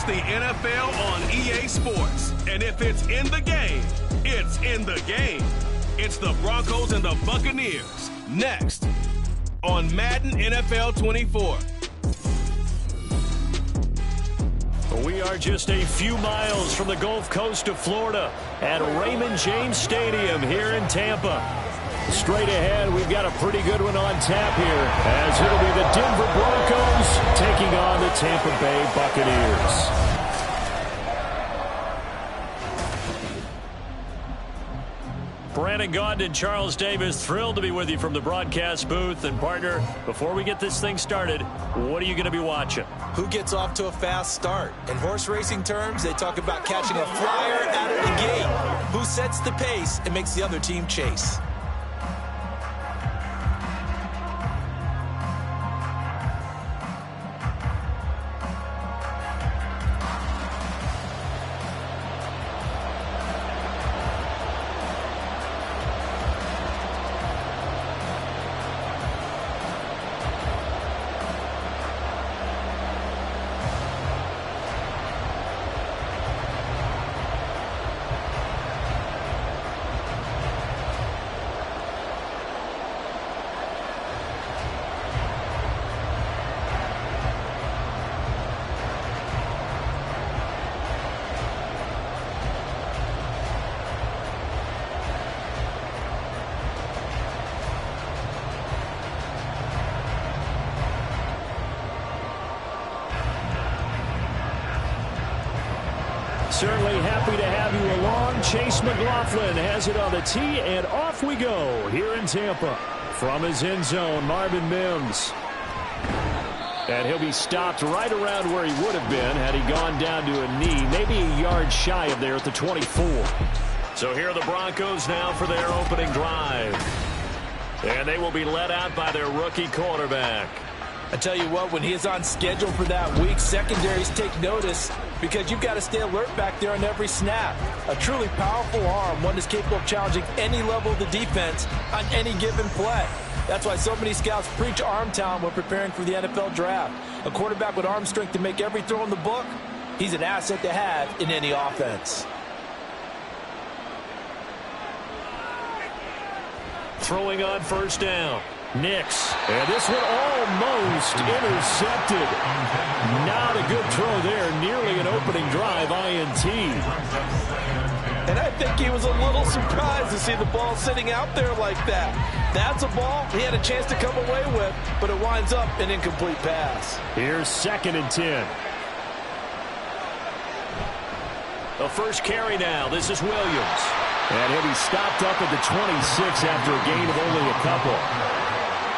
the NFL on EA Sports. And if it's in the game, it's in the game. It's the Broncos and the Buccaneers. Next on Madden NFL 24. We are just a few miles from the Gulf Coast of Florida at Raymond James Stadium here in Tampa. Straight ahead, we've got a pretty good one on tap here, as it'll be the Denver Broncos taking on the Tampa Bay Buccaneers. Brandon Gaudin and Charles Davis, thrilled to be with you from the broadcast booth. And partner, before we get this thing started, what are you going to be watching? Who gets off to a fast start? In horse racing terms, they talk about catching a flyer out of the gate. Who sets the pace and makes the other team chase? Certainly happy to have you along. Chase McLaughlin has it on the tee, and off we go here in Tampa. From his end zone, Marvin Mims. And he'll be stopped right around where he would have been had he gone down to a knee, maybe a yard shy of there at the 24. So here are the Broncos now for their opening drive. And they will be led out by their rookie quarterback. I tell you what, when he is on schedule for that week, secondaries take notice because you've got to stay alert back there on every snap. A truly powerful arm, one that's capable of challenging any level of the defense on any given play. That's why so many scouts preach arm talent when preparing for the NFL draft. A quarterback with arm strength to make every throw in the book, he's an asset to have in any offense. Throwing on first down. Nix. And this one almost intercepted. Not a good throw there. Nearly an opening drive INT. And I think he was a little surprised to see the ball sitting out there like that. That's a ball he had a chance to come away with, but it winds up an incomplete pass. Here's 2nd and 10. The first carry now. This is Williams. And he'll be stopped up at the 26 after a gain of only a couple.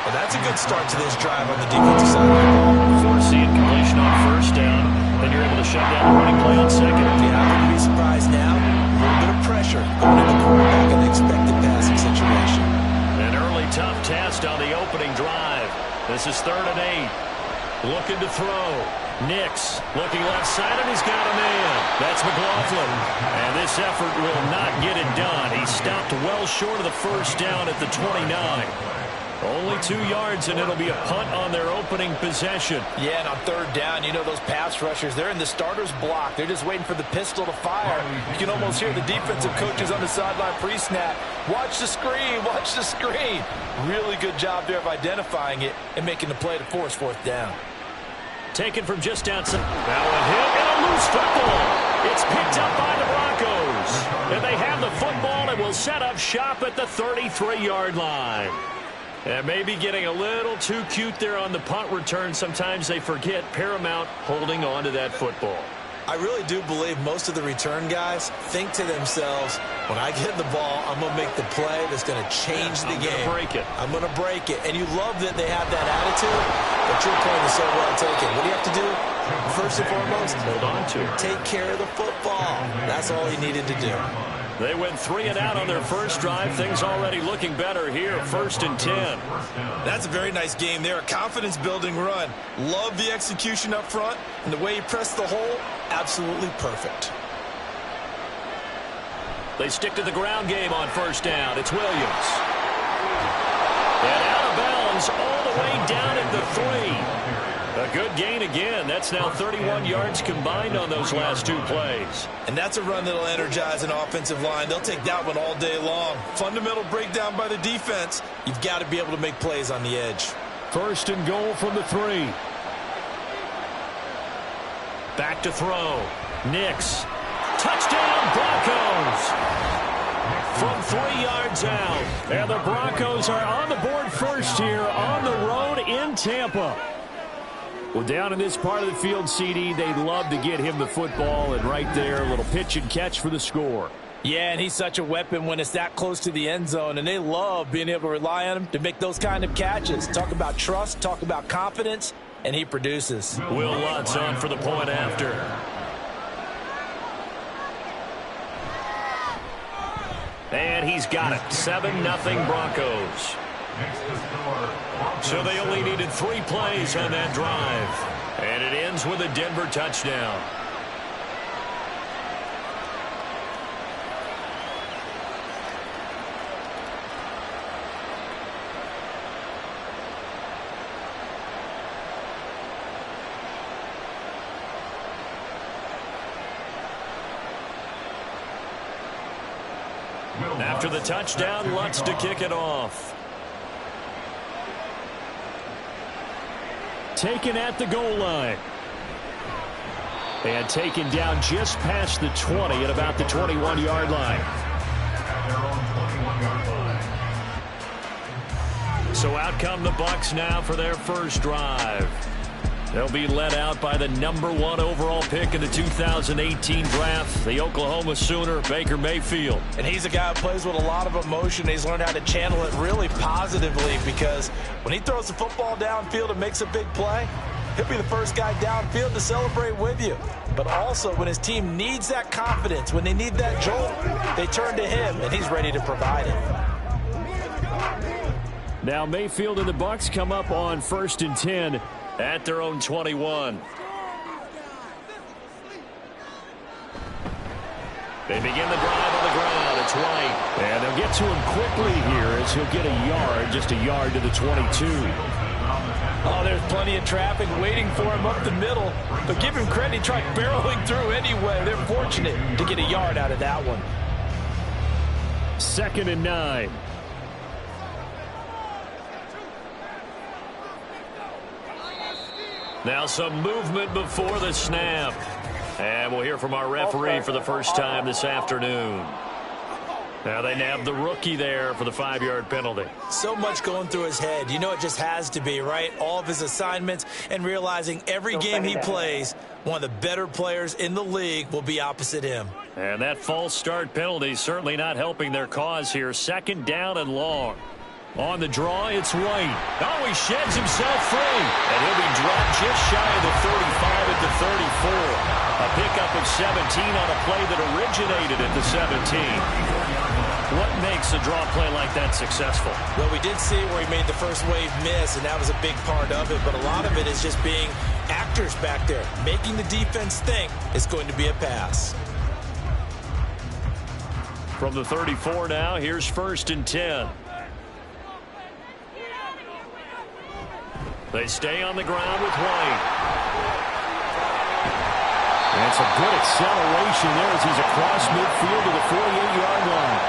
Well, that's a good start to this drive on the defensive side of the ball. Forcing completion on first down. Then you're able to shut down the running play on second. Yeah, I wouldn't be surprised now. A little bit of pressure going to the quarterback in the expected passing situation. An early tough test on the opening drive. This is 3rd and 8. Looking to throw. Nix looking left side, and he's got a man. That's McLaughlin. And this effort will not get it done. He stopped well short of the first down at the 29. Only 2 yards, and it'll be a punt on their opening possession. Yeah, and on 3rd down, you know those pass rushers, they're in the starter's block. They're just waiting for the pistol to fire. You can almost hear the defensive coaches on the sideline pre-snap. Watch the screen, watch the screen. Really good job there of identifying it and making the play to force 4th down. Taken from just outside. Now a hit and a loose football. It's picked up by the Broncos. And they have the football and will set up shop at the 33-yard line. And maybe getting a little too cute there on the punt return. Sometimes they forget paramount holding on to that football. I really do believe most of the return guys think to themselves, when I get the ball, I'm going to make the play that's going to change the game. I'm going to break it. And you love that they have that attitude, but your point is so well taken. What do you have to do? First and foremost, hold on to it. Take care of the football. That's all he needed to do. They went 3 and out on their first drive. Things already looking better here. 1st and 10. That's a very nice game there. A confidence-building run. Love the execution up front. And the way he pressed the hole, absolutely perfect. They stick to the ground game on first down. It's Williams. And out of bounds all the way down at the 3. A good gain again. That's now 31 yards combined on those last 2 plays. And that's a run that'll energize an offensive line. They'll take that one all day long. Fundamental breakdown by the defense. You've got to be able to make plays on the edge. 1st and goal from the 3. Back to throw. Nix. Touchdown, Broncos. From 3 yards out. And the Broncos are on the board first here on the road in Tampa. Well, down in this part of the field, CD, they'd love to get him the football. And right there, a little pitch and catch for the score. Yeah, and he's such a weapon when it's that close to the end zone. And they love being able to rely on him to make those kind of catches. Talk about trust, talk about confidence, and he produces. Will Lutz on for the point after. And he's got it. 7-0 Broncos. So they only needed 3 plays on that drive. And it ends with a Denver touchdown. After the touchdown, Lutz to kick it off. Taken at the goal line. And taken down just past the 20 at about the 21-yard line. So out come the Bucs now for their first drive. They'll be led out by the #1 overall pick in the 2018 draft, the Oklahoma Sooner, Baker Mayfield. And he's a guy who plays with a lot of emotion. He's learned how to channel it really positively, because when he throws the football downfield and makes a big play, he'll be the first guy downfield to celebrate with you. But also, when his team needs that confidence, when they need that jolt, they turn to him, and he's ready to provide it. Now Mayfield and the Bucs come up on 1st and 10 at their own 21. They begin the drive on the ground. It's White. And they'll get to him quickly here as he'll get a yard, just a yard to the 22. Oh, there's plenty of traffic waiting for him up the middle. But give him credit, he tried barreling through anyway. They're fortunate to get a yard out of that one. 2nd and 9. Now some movement before the snap. And we'll hear from our referee for the first time this afternoon. Now they nabbed the rookie there for the 5-yard penalty. So much going through his head. You know it just has to be, right? All of his assignments, and realizing every game he plays, one of the better players in the league will be opposite him. And that false start penalty certainly not helping their cause here. 2nd down and long. On the draw, it's White. Oh, he sheds himself free. And he'll be dropped just shy of the 35 at the 34. A pickup of 17 on a play that originated at the 17. What makes a draw play like that successful? Well, we did see where he made the first wave miss, and that was a big part of it. But a lot of it is just being actors back there, making the defense think it's going to be a pass. From the 34 now, here's 1st and 10. They stay on the ground with White. And some good acceleration there as he's across midfield to the 48-yard line.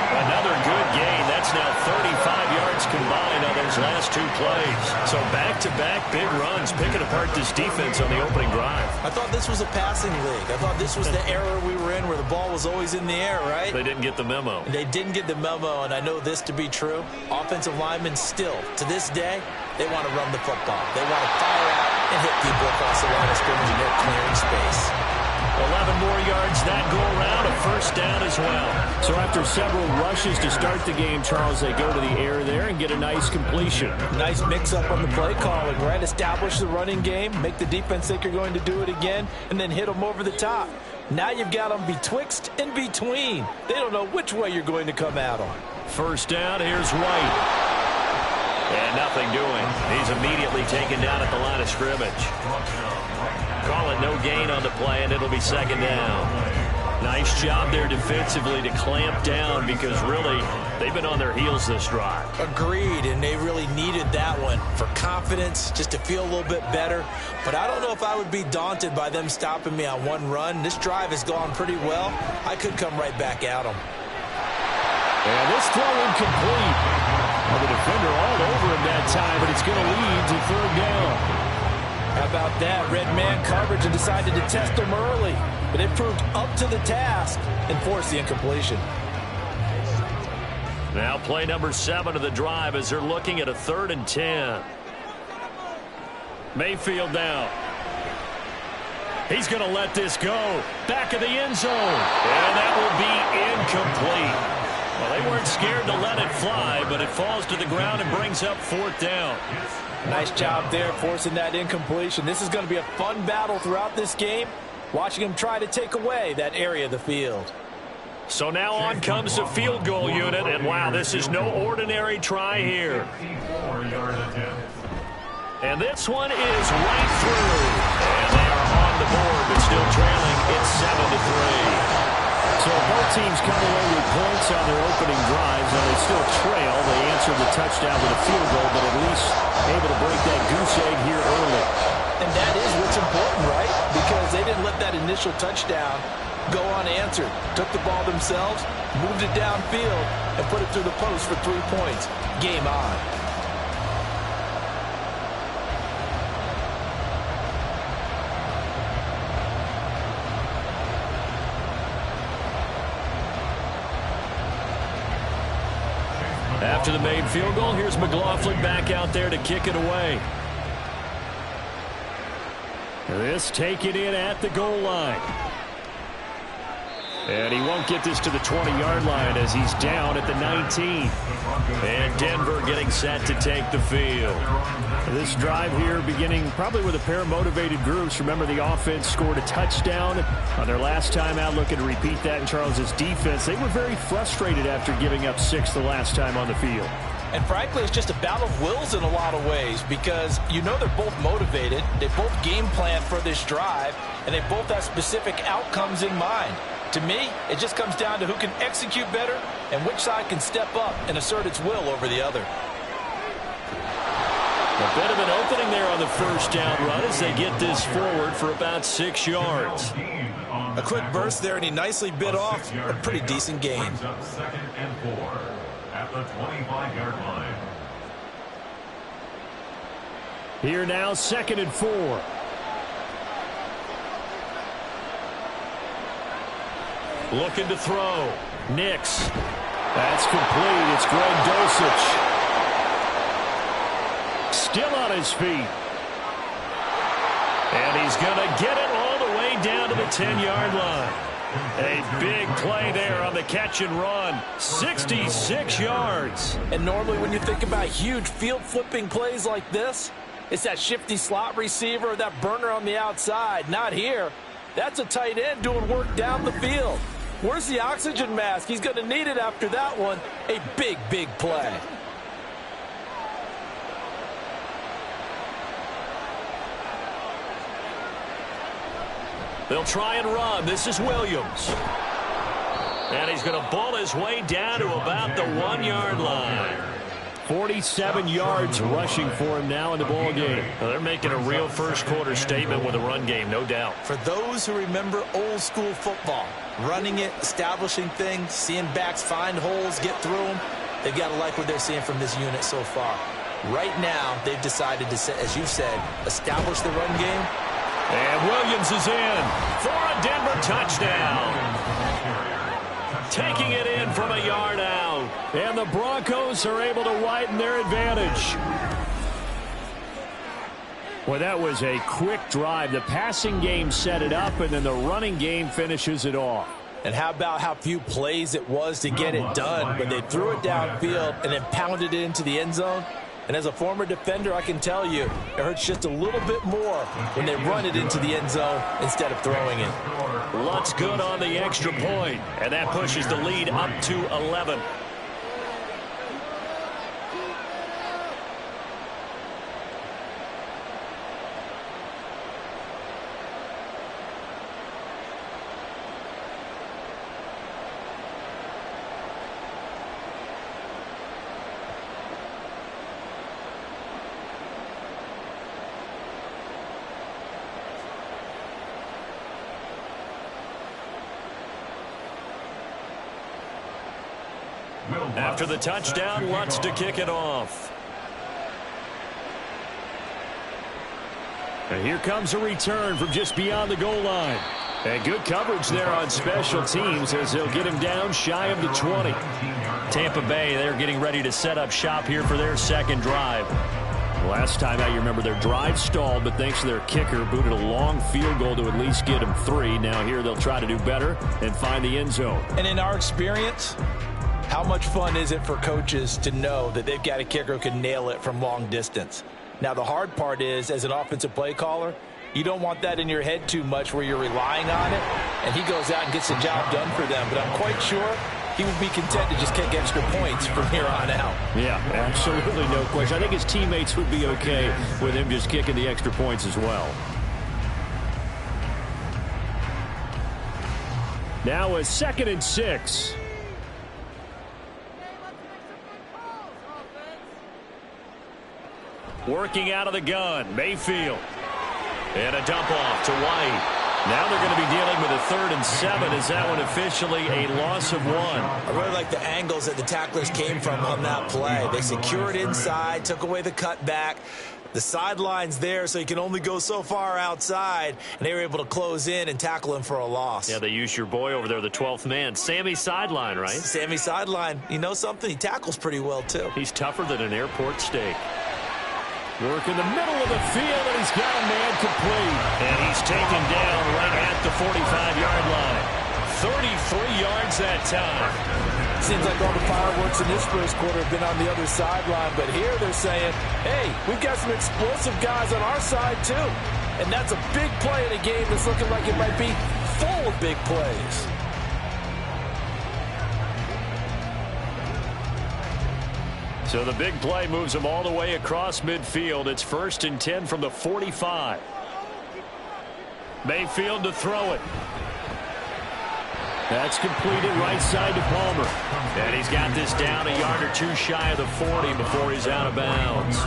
Another good gain. That's now 35 yards combined on those last 2 plays. So back-to-back big runs, picking apart this defense on the opening drive. I thought this was a passing league. I thought this was the era we were in where the ball was always in the air, right? They didn't get the memo. They didn't get the memo, and I know this to be true. Offensive linemen still, to this day, they want to run the football. They want to fire out and hit people across the line of scrimmage, and they're clearing space. 11 more yards that go around, a 1st down as well. So after several rushes to start the game, Charles, they go to the air there and get a nice completion. Nice mix-up on the play calling, right? Establish the running game, make the defense think you're going to do it again, and then hit them over the top. Now you've got them betwixt and between. They don't know which way you're going to come at them. 1st down, here's White. And nothing doing. He's immediately taken down at the line of scrimmage. Call it no gain on the play, and it'll be 2nd down. Nice job there defensively to clamp down because really they've been on their heels this drive. Agreed, and they really needed that one for confidence, just to feel a little bit better. But I don't know if I would be daunted by them stopping me on one run. This drive has gone pretty well. I could come right back at them. And this throw incomplete. Well, the defender all over him that time, but it's going to lead to third down. How about that? Red man coverage and decided to test them early. But they proved up to the task and forced the incompletion. Now play number 7 of the drive as they're looking at a 3rd and 10. Mayfield now. He's going to let this go. Back of the end zone. And that will be incomplete. Well, they weren't scared to let it fly, but it falls to the ground and brings up 4th down. Nice job there forcing that incompletion. This is going to be a fun battle throughout this game, watching him try to take away that area of the field. So now on comes the field goal unit, and wow, this is no ordinary try here. And this one is right through. And they are on the board, but still trailing. It's 7-3. So both teams come away with points on their opening drives, and they still trail. They answered the touchdown with a field goal, but at least able to break that goose egg here early. And that is what's important, right? Because they didn't let that initial touchdown go unanswered. Took the ball themselves, moved it downfield, and put it through the post for 3 points. Game on. After the made field goal, here's McLaughlin back out there to kick it away. This taken in at the goal line. And he won't get this to the 20-yard line as he's down at the 19. And Denver getting set to take the field. This drive here beginning probably with a pair of motivated groups. Remember, the offense scored a touchdown on their last time out. Looking to repeat that in Charles's defense. They were very frustrated after giving up 6 the last time on the field. And frankly, it's just a battle of wills in a lot of ways because you know they're both motivated. They both game plan for this drive, and they both have specific outcomes in mind. To me, it just comes down to who can execute better and which side can step up and assert its will over the other. A bit of an opening there on the first down run as they get this forward for about 6 yards. A quick burst there, and he nicely bit off a pretty decent gain. 2nd and 4 at the 25-yard line. Here now, 2nd and 4. Looking to throw. Nix. That's complete. It's Greg Dulcich. Still on his feet. And he's going to get it all the way down to the 10-yard line. A big play there on the catch and run. 66 yards. And normally when you think about huge field flipping plays like this, it's that shifty slot receiver or that burner on the outside. Not here. That's a tight end doing work down the field. Where's the oxygen mask? He's going to need it after that one. A big, big play. They'll try and run. This is Williams. And he's going to ball his way down to about the 1-yard line. 47 yards rushing for him now in the ball game. Well, they're making a real first-quarter statement with a run game, no doubt. For those who remember old-school football, running it, establishing things, seeing backs find holes, get through them, they've got to like what they're seeing from this unit so far. Right now, they've decided to, as you said, establish the run game. And Williams is in for a Denver touchdown. Taking it in from a yard out. And the Broncos are able to widen their advantage. Well, that was a quick drive. The passing game set it up, and then the running game finishes it off. And how about how few plays it was to get it done, but they threw it downfield and then pounded it into the end zone. And as a former defender, I can tell you, it hurts just a little bit more when they run it into the end zone instead of throwing it. Lutz good on the extra point, and that pushes the lead up to 11. After the touchdown, Lutz to kick it off. And here comes a return from just beyond the goal line. And good coverage there on special teams as they'll get him down shy of the 20. Tampa Bay, they're getting ready to set up shop here for their second drive. Last time out, you remember their drive stalled, but thanks to their kicker, booted a long field goal to at least get them 3. Now here they'll try to do better and find the end zone. And in our experience, how much fun is it for coaches to know that they've got a kicker who can nail it from long distance? Now, the hard part is, as an offensive play caller, you don't want that in your head too much where you're relying on it, and he goes out and gets the job done for them. But I'm quite sure he would be content to just kick extra points from here on out. Yeah, absolutely no question. I think his teammates would be okay with him just kicking the extra points as well. Now a 2nd and 6. Working out of the gun, Mayfield. And a dump off to White. Now they're going to be dealing with a 3rd and 7. Is that one officially a loss of 1? I really like the angles that the tacklers came from on that play. They secured inside, took away the cutback. The sideline's there, so you can only go so far outside, and they were able to close in and tackle him for a loss. Yeah, they used your boy over there, the 12th man. Sammy Sideline, right? Sammy Sideline. You know something? He tackles pretty well, too. He's tougher than an airport steak. Work in the middle of the field, and he's got a man complete. And he's taken down right at the 45-yard line. 33 yards that time. Seems like all the fireworks in this first quarter have been on the other sideline, but here they're saying, hey, we've got some explosive guys on our side, too. And that's a big play in a game that's looking like it might be full of big plays. So the big play moves them all the way across midfield. It's 1st and 10 from the 45. Mayfield to throw it. That's completed right side to Palmer. And he's got this down a yard or 2 shy of the 40 before he's out of bounds.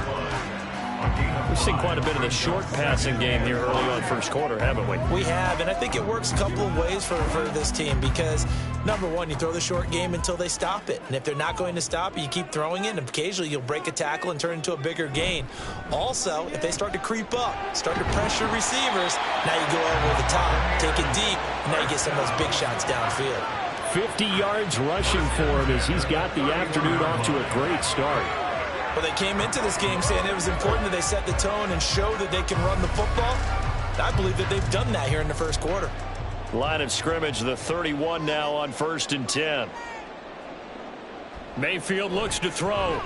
We've seen quite a bit of the short passing game here early on first quarter, haven't we? We have, and I think it works a couple of ways for this team because, number one, you throw the short game until they stop it. And if they're not going to stop it, you keep throwing it, and occasionally you'll break a tackle and turn it into a bigger gain. Also, if they start to creep up, start to pressure receivers, now you go over the top, take it deep, and now you get some of those big shots downfield. 50 yards rushing for him as he's got the afternoon off to a great start. Well, they came into this game saying it was important that they set the tone and show that they can run the football. I believe that they've done that here in the first quarter. Line of scrimmage, the 31 now on 1st and 10. Mayfield looks to throw.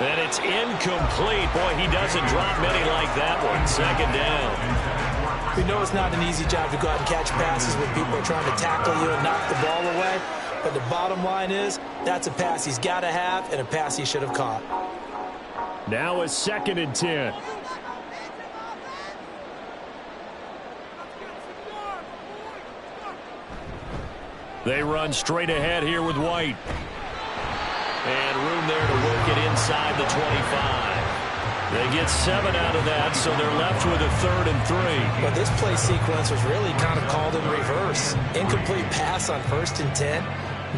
And it's incomplete. Boy, he doesn't drop many like that one. 2nd down. We know it's not an easy job to go out and catch passes when people are trying to tackle you and knock the ball away. But the bottom line is, that's a pass he's got to have and a pass he should have caught. Now a 2nd and 10. They run straight ahead here with White. And room there to work it inside the 25. They get 7 out of that, so they're left with a 3rd and 3. But this play sequence was really kind of called in reverse. Incomplete pass on 1st and 10.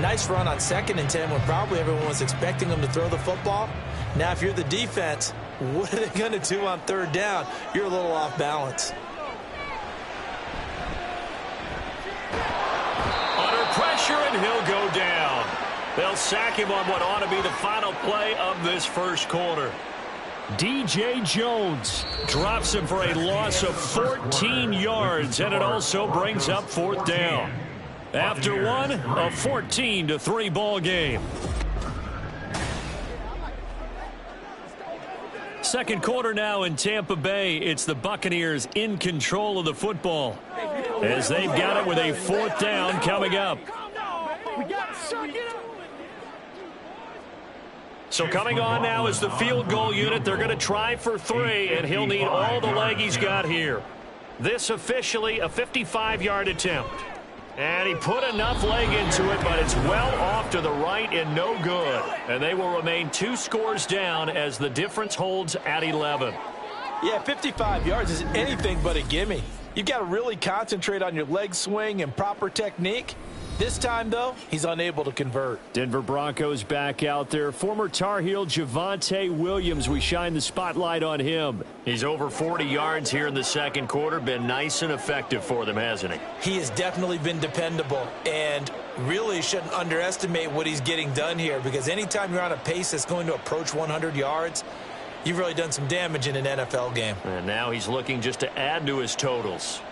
Nice run on 2nd and 10 when probably everyone was expecting them to throw the football. Now, if you're the defense, what are they going to do on 3rd down? You're a little off balance. Under pressure, and he'll go down. They'll sack him on what ought to be the final play of this first quarter. DJ Jones drops him for a loss of 14 yards, and it also brings up 4th down. After one, a 14-3 ball game. Second quarter now in Tampa Bay. It's the Buccaneers in control of the football as they've got it with a 4th down coming up. So coming on now is the field goal unit. They're going to try for 3, and he'll need all the leg he's got here. This officially a 55-yard attempt. And he put enough leg into it, but it's well off to the right and no good. And they will remain 2 scores down as the difference holds at 11. Yeah, 55 yards is anything but a gimme. You've got to really concentrate on your leg swing and proper technique. This time, though, he's unable to convert. Denver Broncos back out there. Former Tar Heel Javonte Williams, we shine the spotlight on him. He's over 40 yards here in the second quarter. Been nice and effective for them, hasn't he? He has definitely been dependable, and really shouldn't underestimate what he's getting done here, because anytime you're on a pace that's going to approach 100 yards, you've really done some damage in an NFL game. And now he's looking just to add to his totals.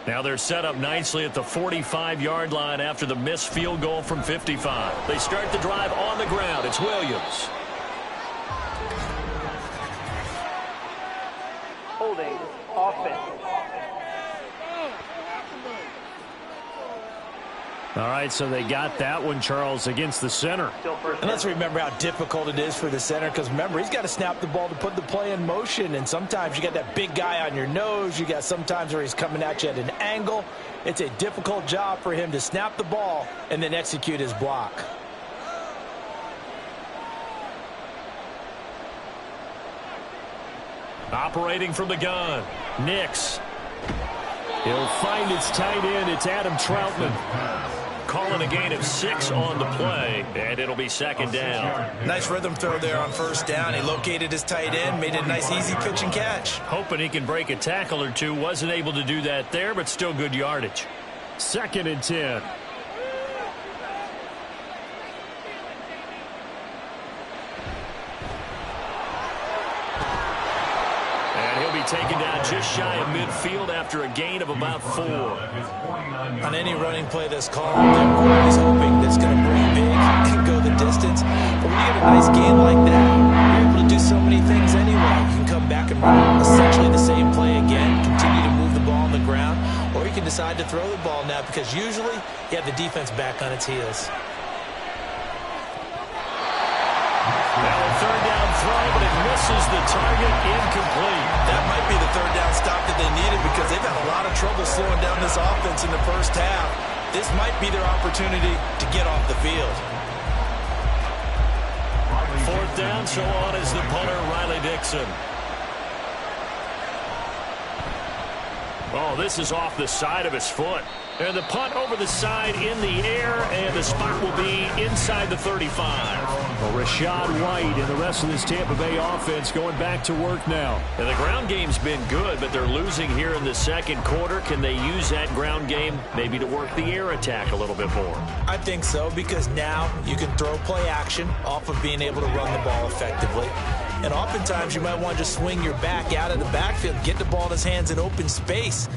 Now they're set up nicely at the 45-yard line after the missed field goal from 55. They start the drive on the ground. It's Williams. Holding offense. All right, so they got that one, Charles, against the center. And let's remember how difficult it is for the center, because remember, he's got to snap the ball to put the play in motion, and sometimes you got that big guy on your nose. You got sometimes where he's coming at you at an angle. It's a difficult job for him to snap the ball and then execute his block. Operating from the gun, Nix. He'll find its tight end. It's Adam Troutman. Calling a gain of 6 on the play, and it'll be second down. Nice rhythm throw there on first down. He located his tight end, made it a nice easy pitch and catch. Hoping he can break a tackle or two. Wasn't able to do that there, but still good yardage. 2nd and 10. Taken down just shy of midfield after a gain of about 4. On any running play that's called, they're always hoping that's going to bring big and go the distance. But when you get a nice gain like that, you're able to do so many things anyway. You can come back and run essentially the same play again, continue to move the ball on the ground, or you can decide to throw the ball now, because usually you have the defense back on its heels. Now a third down throw, but it misses the target, incomplete. That might be the third down stop that they needed, because they've had a lot of trouble slowing down this offense in the first half. This might be their opportunity to get off the field. 4th down, so on is the punter, Riley Dixon. Oh, this is off the side of his foot. And the punt over the side in the air, and the spot will be inside the 35. Well, Rashad White and the rest of this Tampa Bay offense going back to work now. And the ground game's been good, but they're losing here in the second quarter. Can they use that ground game maybe to work the air attack a little bit more? I think so, because now you can throw play action off of being able to run the ball effectively. And oftentimes you might want to just swing your back out of the backfield, get the ball in his hands in open space.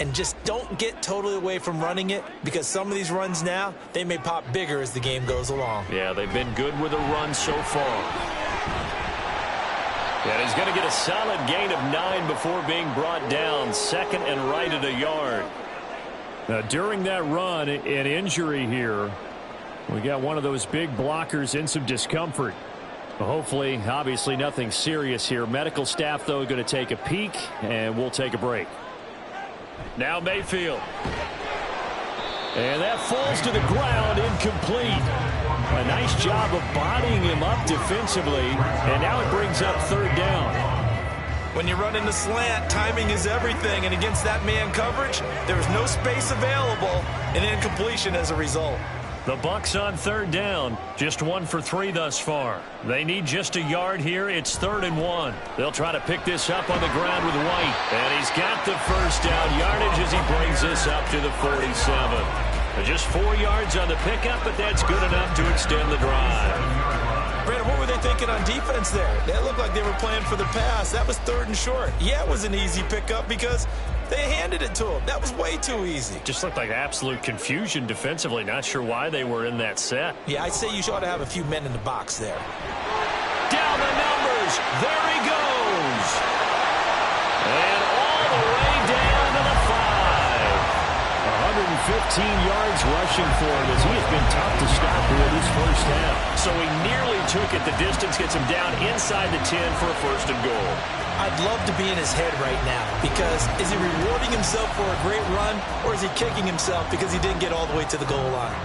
And just don't get totally away from running it, because some of these runs now, they may pop bigger as the game goes along. Yeah, they've been good with a run so far. And he's going to get a solid gain of 9 before being brought down. 2nd and right at a yard. Now, during that run, an injury here. We got one of those big blockers in some discomfort. Hopefully, obviously nothing serious here. Medical staff, though, going to take a peek, and we'll take a break. Now Mayfield. And that falls to the ground, incomplete. A nice job of bodying him up defensively, and now it brings up 3rd down. When you run in the slant, timing is everything, and against that man coverage, there's no space available, and incompletion as a result. The Bucs on 3rd down, just 1 for 3 thus far. They need just a yard here. It's 3rd and 1. They'll try to pick this up on the ground with White. And he's got the first down yardage as he brings this up to the 47. Just 4 yards on the pickup, but that's good enough to extend the drive. Brandon, what were they thinking on defense there? That looked like they were playing for the pass. That was 3rd and short. Yeah, it was an easy pickup because they handed it to him. That was way too easy. Just looked like absolute confusion defensively. Not sure why they were in that set. Yeah, I'd say you ought to have a few men in the box there. Down the numbers. There he goes. And all the way down to the 5. 115 yards rushing for him as he has been tough to stop here this first half. So he nearly took it the distance, gets him down inside the 10 for a 1st and goal. I'd love to be in his head right now, because is he rewarding himself for a great run, or is he kicking himself because he didn't get all the way to the goal line?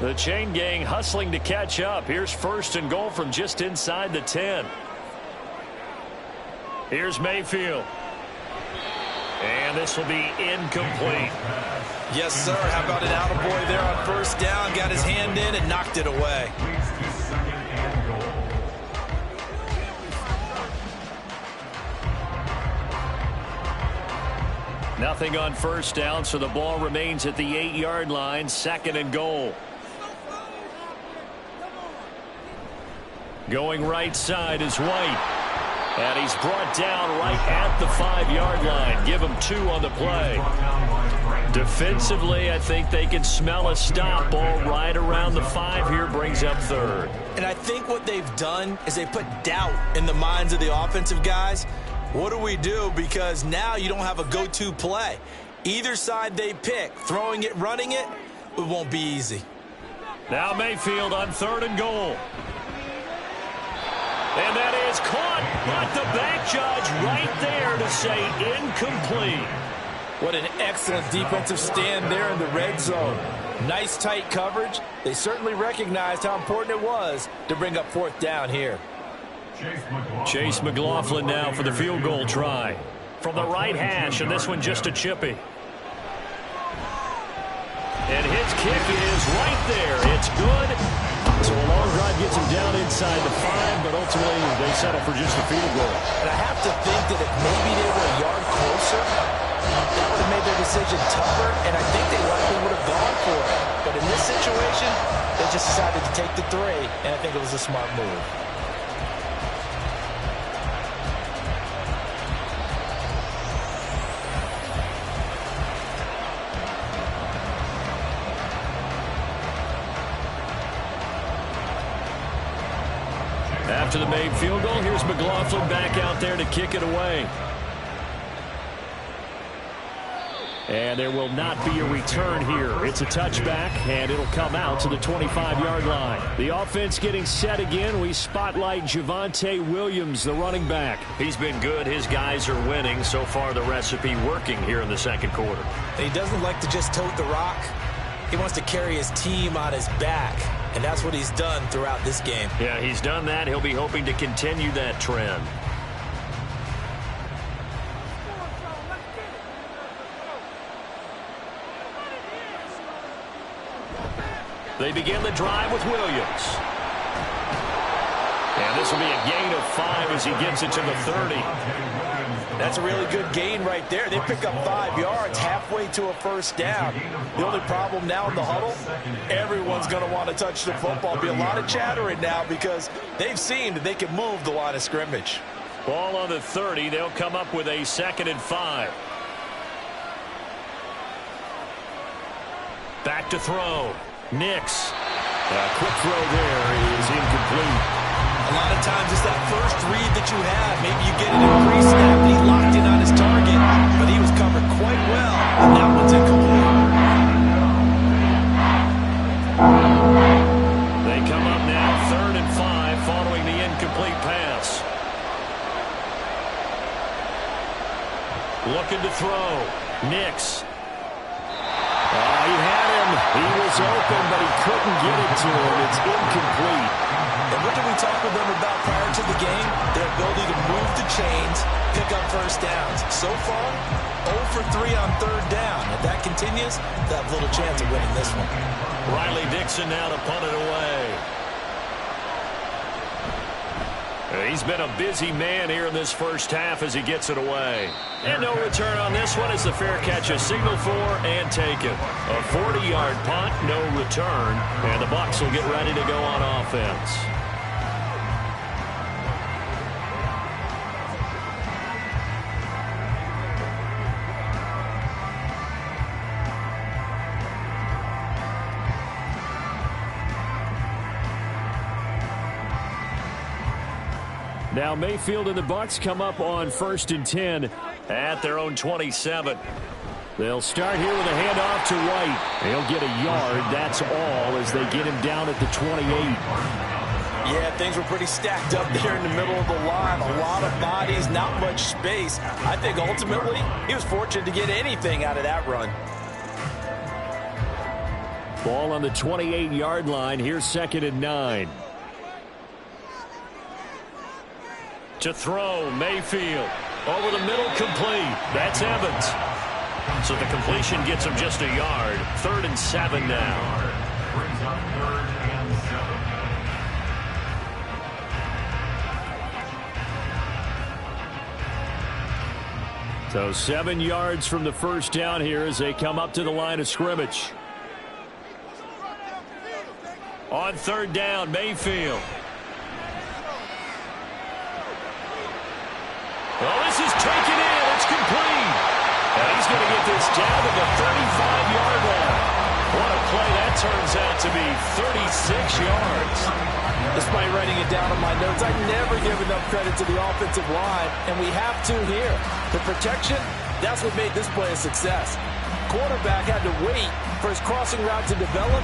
The chain gang hustling to catch up. Here's 1st and goal from just inside the 10. Here's Mayfield. And this will be incomplete. Yes, sir. How about an attaboy there on first down? Got his hand in and knocked it away. Nothing on first down, so the ball remains at the 8-yard line, 2nd and goal. Going right side is White. And he's brought down right at the 5-yard line. Give him 2 on the play. Defensively, I think they can smell a stop. Ball right around the 5 here, brings up 3rd. And I think what they've done is they put doubt in the minds of the offensive guys. What do we do? Because now you don't have a go-to play. Either side they pick, throwing it, running it, it won't be easy. Now Mayfield on 3rd and goal. And that is caught, but the back judge right there to say incomplete. What an excellent defensive stand there in the red zone. Nice tight coverage. They certainly recognized how important it was to bring up 4th down here. Chase McLaughlin now for the field goal try. From the right hash, and this one just a chippy. And his kick is right there. It's good. So a long drive gets him down inside the 5, but ultimately they settle for just a field goal. And I have to think that if maybe they were a yard closer, that would have made their decision tougher, and I think they likely would have gone for it. But in this situation, they just decided to take the 3, and I think it was a smart move. After the made field goal, here's McLaughlin back out there to kick it away. And there will not be a return here. It's a touchback, and it'll come out to the 25-yard line. The offense getting set again. We spotlight Javonte Williams, the running back. He's been good. His guys are winning. So far, the recipe working here in the 2nd quarter. He doesn't like to just tote the rock. He wants to carry his team on his back, and that's what he's done throughout this game. Yeah, he's done that. He'll be hoping to continue that trend. They begin the drive with Williams. And this will be a gain of 5 as he gets it to the 30. That's a really good gain right there. They pick up 5 yards halfway to a first down. The only problem now in the huddle, everyone's going to want to touch the football. Be a lot of chattering now because they've seen that they can move the line of scrimmage. Ball on the 30. They'll come up with a 2nd and 5. Back to throw. Nix. A quick throw there is incomplete. A lot of times it's that first read that you have. Maybe you get it in pre-snap and he locked in on his target, but he was covered quite well, and that one's incomplete. They come up now 3rd and 5 following the incomplete pass. Looking to throw. Nix. He had him. He was open, but he couldn't get it to him. It's incomplete. And what did we talk with them about prior to the game? Their ability to move the chains, pick up first downs. So far, 0 for 3 on 3rd down. If that continues, they'll have little chance of winning this one. Riley Dixon now to punt it away. He's been a busy man here in this first half as he gets it away. And no return on this one as the fair catch is signaled for and taken. A 40-yard punt, no return, and the Bucs will get ready to go on offense. Now Mayfield and the Bucs come up on 1st and 10 at their own 27. They'll start here with a handoff to White. He'll get a yard, that's all, as they get him down at the 28. Yeah, things were pretty stacked up there in the middle of the line. A lot of bodies, not much space. I think ultimately he was fortunate to get anything out of that run. Ball on the 28-yard line. Here's 2nd and 9. To throw, Mayfield. Over the middle, complete. That's Evans. So the completion gets him just a yard. 3rd and 7 now. Brings up 3rd and 7. So 7 yards from the first down here as they come up to the line of scrimmage. On 3rd down, Mayfield. Well, this is taken in. It's complete. And he's going to get this down to the 35-yard line. What a play that turns out to be. 36 yards. Despite writing it down on my notes, I never give enough credit to the offensive line, and we have to here. The protection, that's what made this play a success. Quarterback had to wait for his crossing route to develop,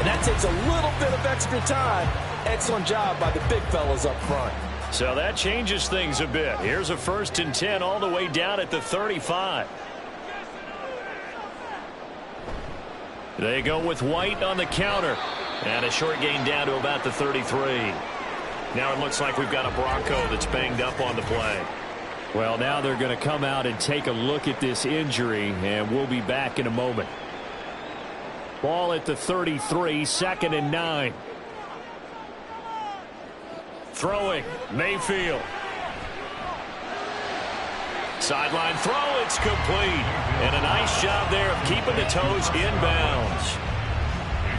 and that takes a little bit of extra time. Excellent job by the big fellas up front. So that changes things a bit. Here's a 1st and 10 all the way down at the 35. They go with White on the counter. And a short gain down to about the 33. Now it looks like we've got a Bronco that's banged up on the play. Well, now they're going to come out and take a look at this injury, and we'll be back in a moment. Ball at the 33, 2nd and 9. Throwing, Mayfield. Sideline throw, it's complete. And a nice job there of keeping the toes inbounds.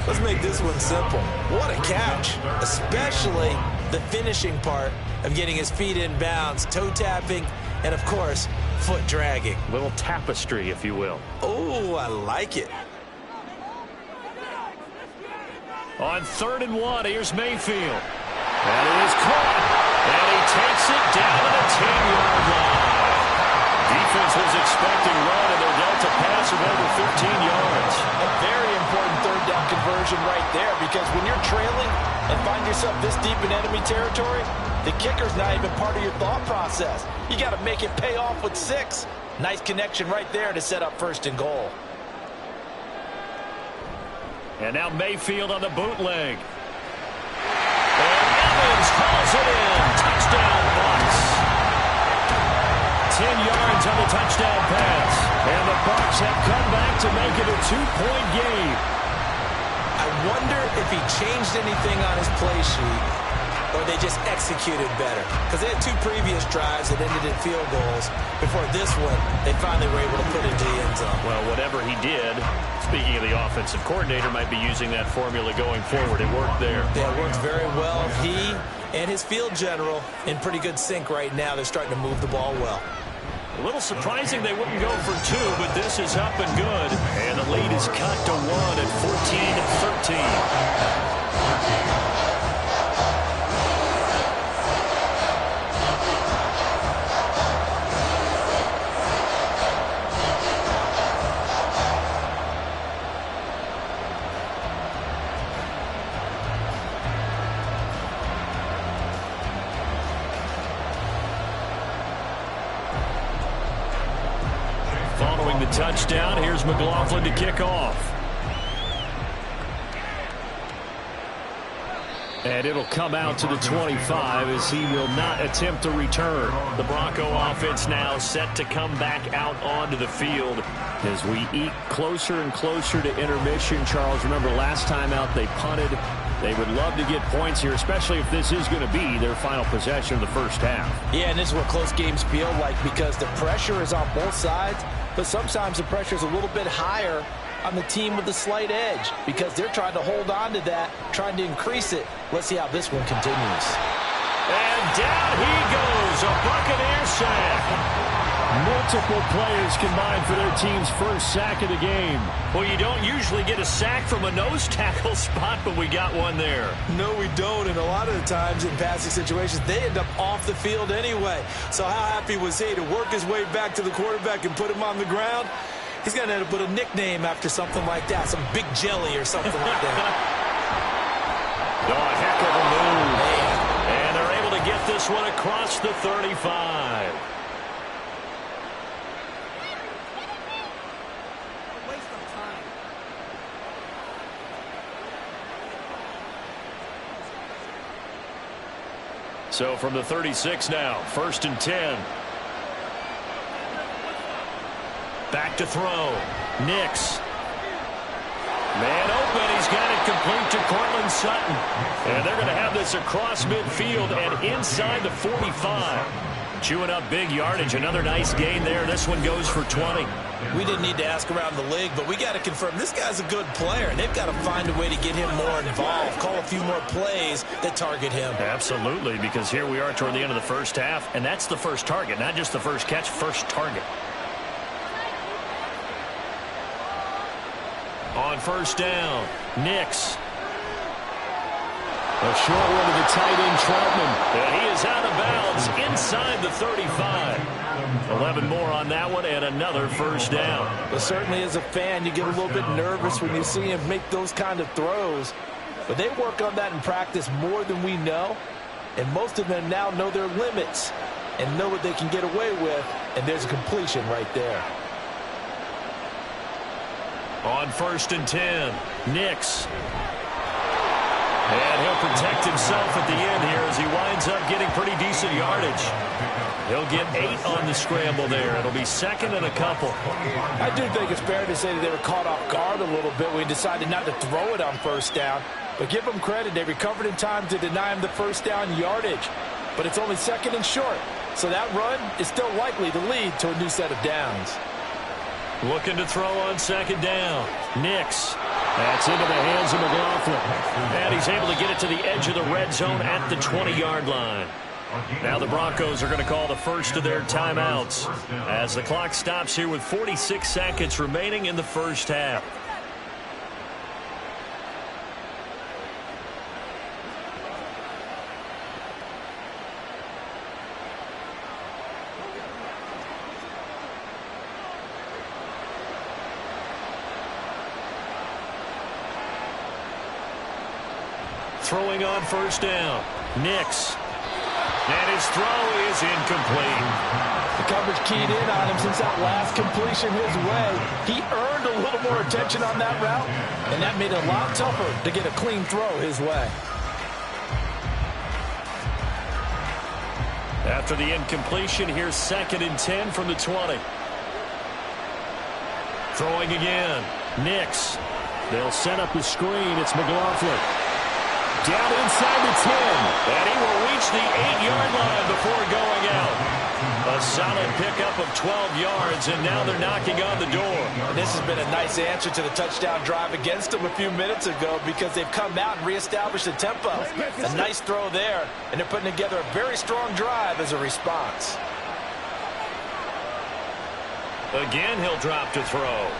Let's make this one simple. What a catch, especially the finishing part of getting his feet in bounds, toe tapping, and of course, foot dragging. Little tapestry, if you will. Oh, I like it. On 3rd and 1, here's Mayfield. And it is caught. And he takes it down to the 10-yard line. Defense was expecting run, and they're dealt a pass of over 15 yards. A very important 3rd down conversion right there, because when you're trailing and find yourself this deep in enemy territory, the kicker's not even part of your thought process. You got to make it pay off with 6. Nice connection right there to set up 1st and goal. And now Mayfield on the bootleg. And Evans hauls it in. Touchdown, Bucs. 10 yards on the touchdown pass. And the Bucs have come back to make it a 2-point game. I wonder if he changed anything on his play sheet, or they just executed better. Because they had 2 previous drives that ended in field goals. Before this one, they finally were able to put it into the end zone. Well, whatever he did, speaking of the offensive coordinator, might be using that formula going forward. It worked there. Yeah, it worked very well. He and his field general in pretty good sync right now. They're starting to move the ball well. A little surprising they wouldn't go for 2, but this is up and good. And the lead is cut to 1 at 14-13. Following the touchdown, here's McLaughlin to kick off. And it'll come out to the 25 as he will not attempt to return. The Bronco offense now set to come back out onto the field as we eat closer and closer to intermission. Charles, remember last time out they punted. They would love to get points here, especially if this is going to be their final possession of the first half. Yeah, and this is what close games feel like, because the pressure is on both sides, but sometimes the pressure is a little bit higher on the team with the slight edge because they're trying to hold on to that, trying to increase it. Let's see how this one continues. And down he goes, a Buccaneer sack. Multiple players combined for their team's first sack of the game. Well, you don't usually get a sack from a nose tackle spot, but we got one there. No, we don't, and a lot of the times in passing situations, they end up off the field anyway. So how happy was he to work his way back to the quarterback and put him on the ground? He's going to end up with a nickname after something like that, some Big Jelly or something like that. Oh, a heck of a move. Man. And they're able to get this one across the 35. So from the 36 now, 1st and 10. Back to throw. Nix. Man open. He's got it complete to Cortland Sutton. And they're going to have this across midfield and inside the 45. Chewing up big yardage. Another nice gain there. This one goes for 20. We didn't need to ask around the league, but we got to confirm this guy's a good player, and they've got to find a way to get him more involved, call a few more plays that target him. Absolutely, because here we are toward the end of the first half, and that's the first target, not just the first catch, first target. On first down, Nix. A short one to the tight end, Troutman. And he is out of bounds inside the 35. 11 more on that one and another first down. But certainly as a fan, you get a little bit nervous when you see him make those kind of throws. But they work on that in practice more than we know. And most of them now know their limits and know what they can get away with. And there's a completion right there. On first and 10, Nix. And he'll protect himself at the end here as he winds up getting pretty decent yardage. He'll get 8 on the scramble there. It'll be second and a couple. I do think it's fair to say that they were caught off guard a little bit when he decided not to throw it on first down. But give them credit. They recovered in time to deny him the first down yardage. But it's only second and short. So that run is still likely to lead to a new set of downs. Looking to throw on second down. Nix. That's into the hands of McLaughlin. And he's able to get it to the edge of the red zone at the 20-yard line. Now the Broncos are going to call the first of their timeouts as the clock stops here with 46 seconds remaining in the first half. Throwing on first down. Nix. And his throw is incomplete. The coverage keyed in on him since that last completion his way. He earned a little more attention on that route, and that made it a lot tougher to get a clean throw his way. After the incompletion, here's second and 10 from the 20. Throwing again. Nix. They'll set up the screen. It's McLaughlin. Down inside the 10. And he will reach the 8-yard line before going out. A solid pickup of 12 yards, and now they're knocking on the door. And this has been a nice answer to the touchdown drive against them a few minutes ago because they've come out and reestablished the tempo. A nice throw there, and they're putting together a very strong drive as a response. Again, he'll drop to throw.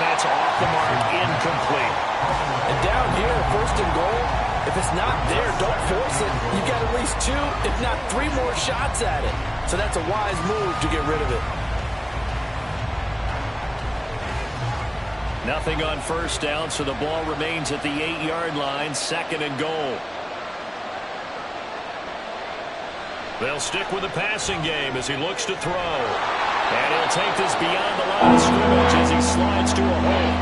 That's off the mark, incomplete. And down here, first and goal, if it's not there, don't force it. You've got at least 2, if not 3 more shots at it. So that's a wise move to get rid of it. Nothing on first down, so the ball remains at the 8-yard line, second and goal. They'll stick with the passing game as he looks to throw. And he'll take this beyond the line of scrimmage as he slides to a hole.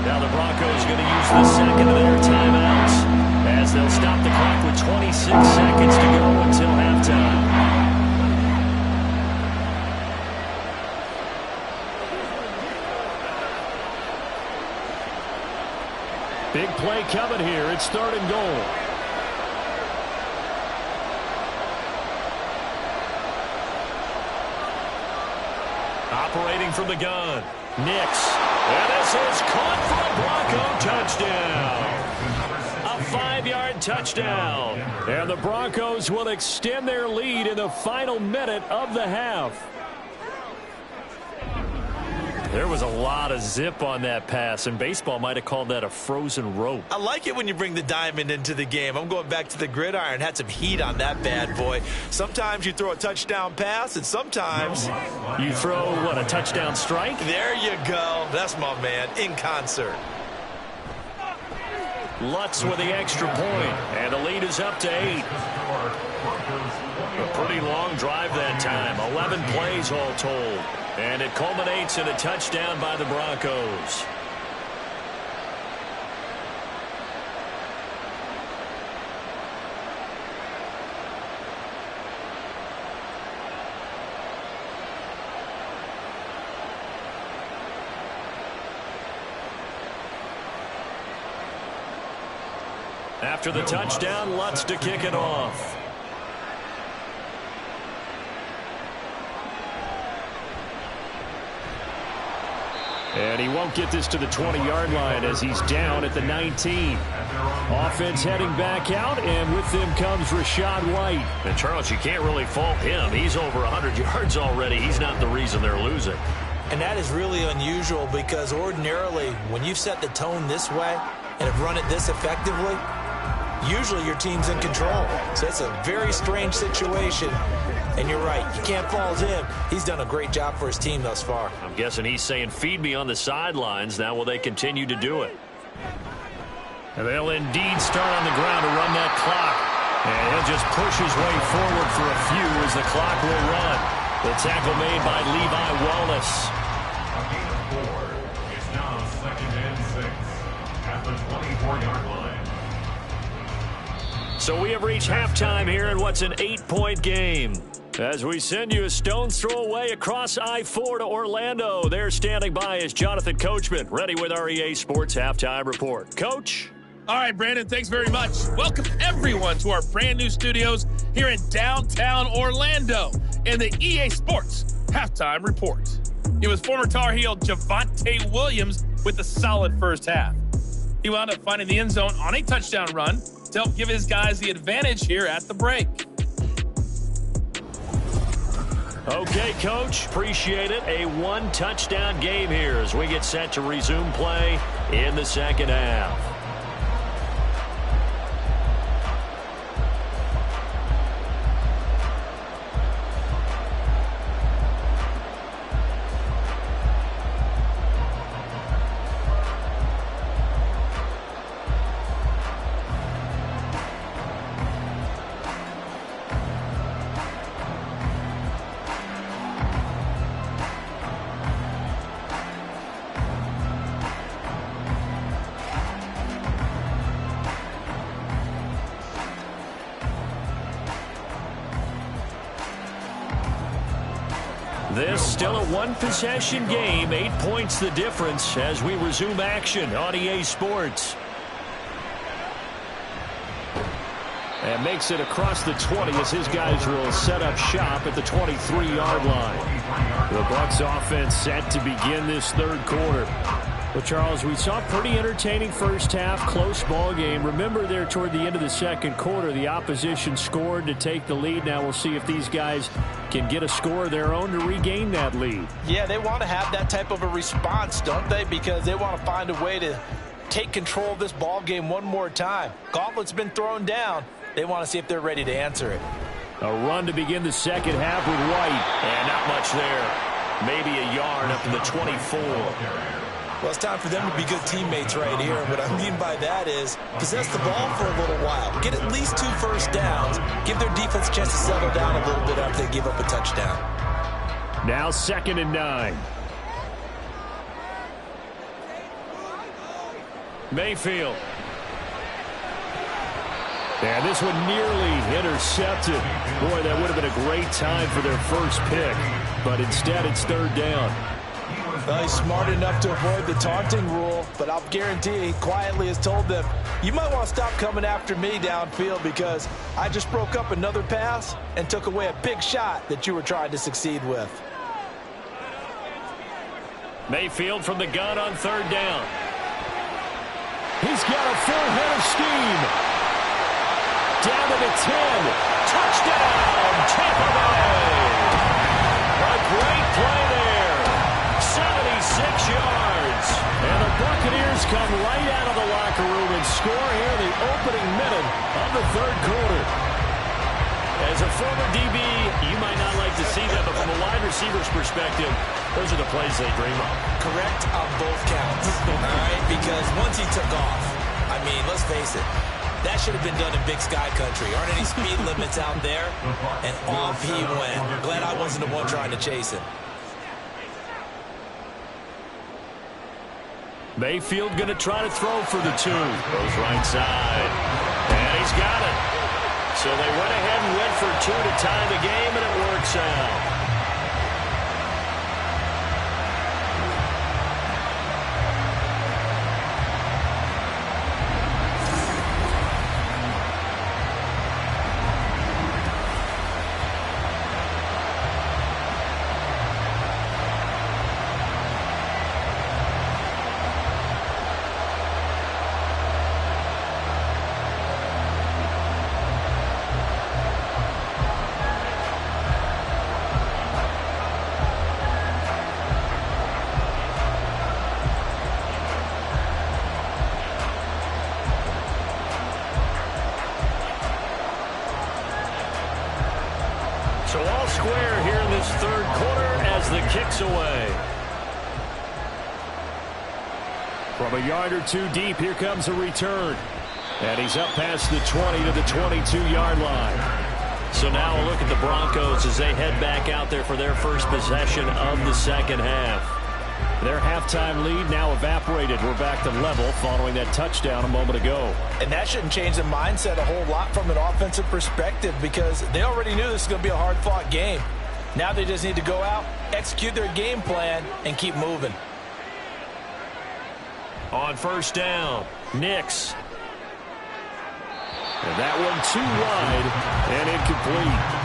Now the Broncos going to use the second of their timeouts as they'll stop the clock with 26 seconds to go until halftime. Big play coming here. It's third and goal. Operating from the gun, Nix. And this is caught for a Bronco touchdown. A 5-yard touchdown. And the Broncos will extend their lead in the final minute of the half. There was a lot of zip on that pass, and baseball might have called that a frozen rope. I like it when you bring the diamond into the game. I'm going back to the gridiron. Had some heat on that bad boy. Sometimes you throw a touchdown pass, and sometimes you throw, what, a touchdown strike? There you go. That's my man, in concert. Lutz with the extra point, and the lead is up to 8. A pretty long drive that time, 11 plays all told. And it culminates in a touchdown by the Broncos. After the touchdown, Lutz to kick it off. And he won't get this to the 20-yard line as he's down at the 19. Offense heading back out, and with them comes Rachaad White. And, Charles, you can't really fault him. He's over 100 yards already. He's not the reason they're losing. And that is really unusual because ordinarily when you've set the tone this way and have run it this effectively, usually your team's in control. So it's a very strange situation. And you're right, you can't fault him. He's done a great job for his team thus far. I'm guessing he's saying, feed me on the sidelines. Now will they continue to do it? And they'll indeed start on the ground to run that clock. And he'll just push his way forward for a few as the clock will run. The tackle made by Levi Wallace. A gain of 4. It's now 2nd and 6 at the 24-yard line. So we have reached halftime here in what's an 8-point game. As we send you a stone's throw away across I-4 to Orlando. There standing by is Jonathan Coachman, ready with our EA Sports Halftime Report. Coach? All right, Brandon, thanks very much. Welcome, everyone, to our brand-new studios here in downtown Orlando in the EA Sports Halftime Report. It was former Tar Heel Javonte Williams with a solid first half. He wound up finding the end zone on a touchdown run to help give his guys the advantage here at the break. Okay, Coach, appreciate it. A one-touchdown game here as we get set to resume play in the second half. This still a one-possession game. 8 points the difference as we resume action on EA Sports. And makes it across the 20 as his guys will set up shop at the 23-yard line. The Bucs offense set to begin this third quarter. Well, Charles, we saw a pretty entertaining first half, close ball game. Remember there toward the end of the second quarter, the opposition scored to take the lead. Now we'll see if these guys can get a score of their own to regain that lead. Yeah, they want to have that type of a response, don't they? Because they want to find a way to take control of this ball game one more time. Gauntlet's been thrown down. They want to see if they're ready to answer it. A run to begin the second half with White. And not much there. Maybe a yard up to the 24. Well, it's time for them to be good teammates right here. And what I mean by that is possess the ball for a little while. Get at least 2 first downs. Give their defense a chance to settle down a little bit after they give up a touchdown. Now 2nd and 9. Mayfield. And this one nearly intercepted. Boy, that would have been a great time for their first pick. But instead, it's 3rd down. Well, he's smart enough to avoid the taunting rule, but I'll guarantee he quietly has told them, you might want to stop coming after me downfield because I just broke up another pass and took away a big shot that you were trying to succeed with. Mayfield from the gun on 3rd down. He's got a full head of steam. Down to the 10. Touchdown, Tampa Bay. A great play there. 76 yards. And the Buccaneers come right out of the locker room and score here in the opening minute of the 3rd quarter. As a former DB, you might not like to see that, but from a wide receiver's perspective, those are the plays they dream of. Correct on both counts. All right, because once he took off, I mean, let's face it, that should have been done in Big Sky Country. Aren't any speed limits out there? And off he went. Glad I wasn't the one trying to chase him. Mayfield going to try to throw for the 2. Goes right side. And he's got it. So they went ahead and went for 2 to tie the game, and it works out. So all square here in this third quarter as the kick's away. From a yard or two deep, here comes a return. And he's up past the 20 to the 22-yard line. So now a look at the Broncos as they head back out there for their first possession of the second half. Their halftime lead now evaporated. We're back to level following that touchdown a moment ago. And that shouldn't change the mindset a whole lot from an offensive perspective because they already knew this was going to be a hard-fought game. Now they just need to go out, execute their game plan, and keep moving. On first down, Nix. And that one too wide and incomplete.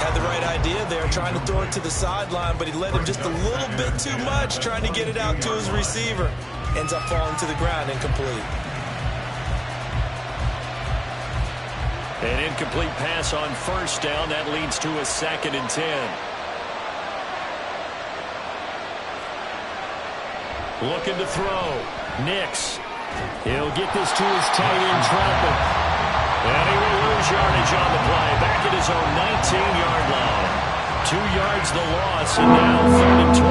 Had the right idea there, trying to throw it to the sideline, but he led him just a little bit too much, trying to get it out to his receiver. Ends up falling to the ground, incomplete. An incomplete pass on first down. That leads to a 2nd and 10. Looking to throw. Nix. He'll get this to his tight end, Troutman. And he will lose yardage on the play. Back at his own 19-yard line. 2 yards the loss, and now 3rd and 12.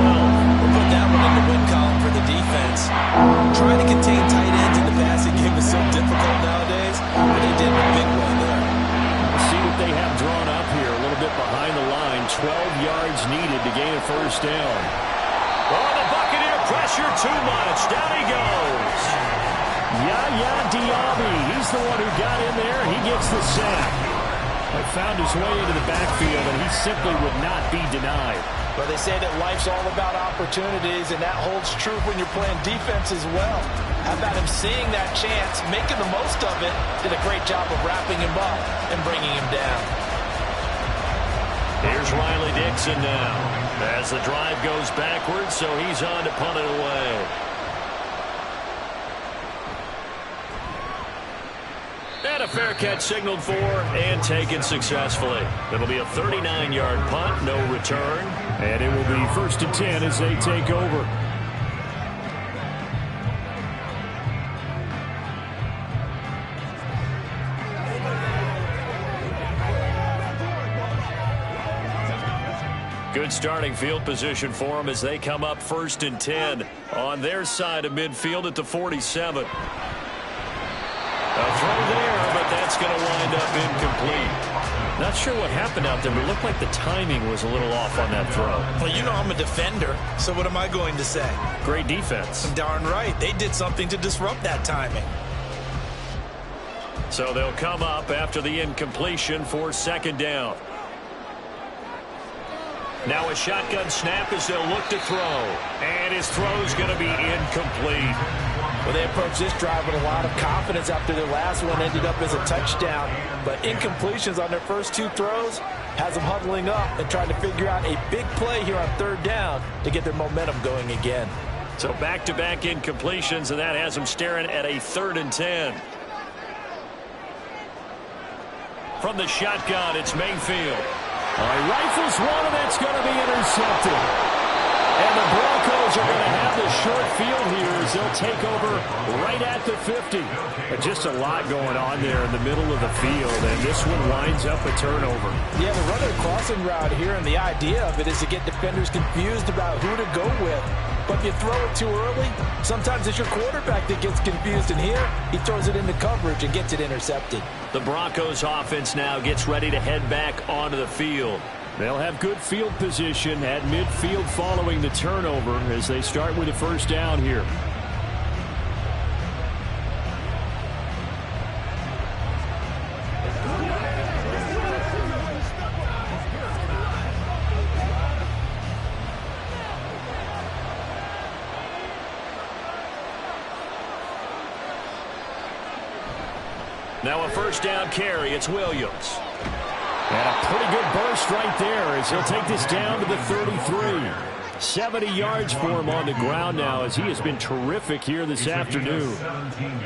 We'll put that one in the win column for the defense. Trying to contain tight ends in the passing game is so difficult nowadays, but they did in a big way there. See what they have drawn up here, a little bit behind the line. 12 yards needed to gain a first down. Oh, the Buccaneer pressure too much. Down he goes. Yaya Diaby, he's the one who got in there. He gets the sack. He found his way into the backfield, and he simply would not be denied. But they say that life's all about opportunities, and that holds true when you're playing defense as well. How about him seeing that chance, making the most of it, did a great job of wrapping him up and bringing him down. Here's Riley Dixon now as the drive goes backwards, so he's on to punt it away. And a fair catch signaled for and taken successfully. It'll be a 39-yard punt, no return. And it will be 1st and 10 as they take over. Good starting field position for them as they come up 1st and 10 on their side of midfield at the 47. A throw there, but that's going to wind up incomplete. Not sure what happened out there, but it looked like the timing was a little off on that throw. Well, you know I'm a defender, so what am I going to say? Great defense. Darn right. They did something to disrupt that timing. So they'll come up after the incompletion for 2nd down. Now a shotgun snap as they'll look to throw. And his throw's going to be incomplete. Well, they approached this drive with a lot of confidence after their last one ended up as a touchdown. But incompletions on their first 2 throws has them huddling up and trying to figure out a big play here on 3rd down to get their momentum going again. So back-to-back incompletions, and that has them staring at a 3rd and 10. From the shotgun, it's Mayfield. He rifles one, and it's going to be intercepted. And the Broncos are going to have the short field here as they'll take over right at the 50. Just a lot going on there in the middle of the field, and this one winds up a turnover. Yeah, the running crossing route here, and the idea of it is to get defenders confused about who to go with. But if you throw it too early, sometimes it's your quarterback that gets confused, and here he throws it into coverage and gets it intercepted. The Broncos offense now gets ready to head back onto the field. They'll have good field position at midfield following the turnover as they start with a first down here. Now a first down carry. It's Williams. And a pretty good burst right there as he'll take this down to the 33. 70 yards for him on the ground now as he has been terrific here this afternoon.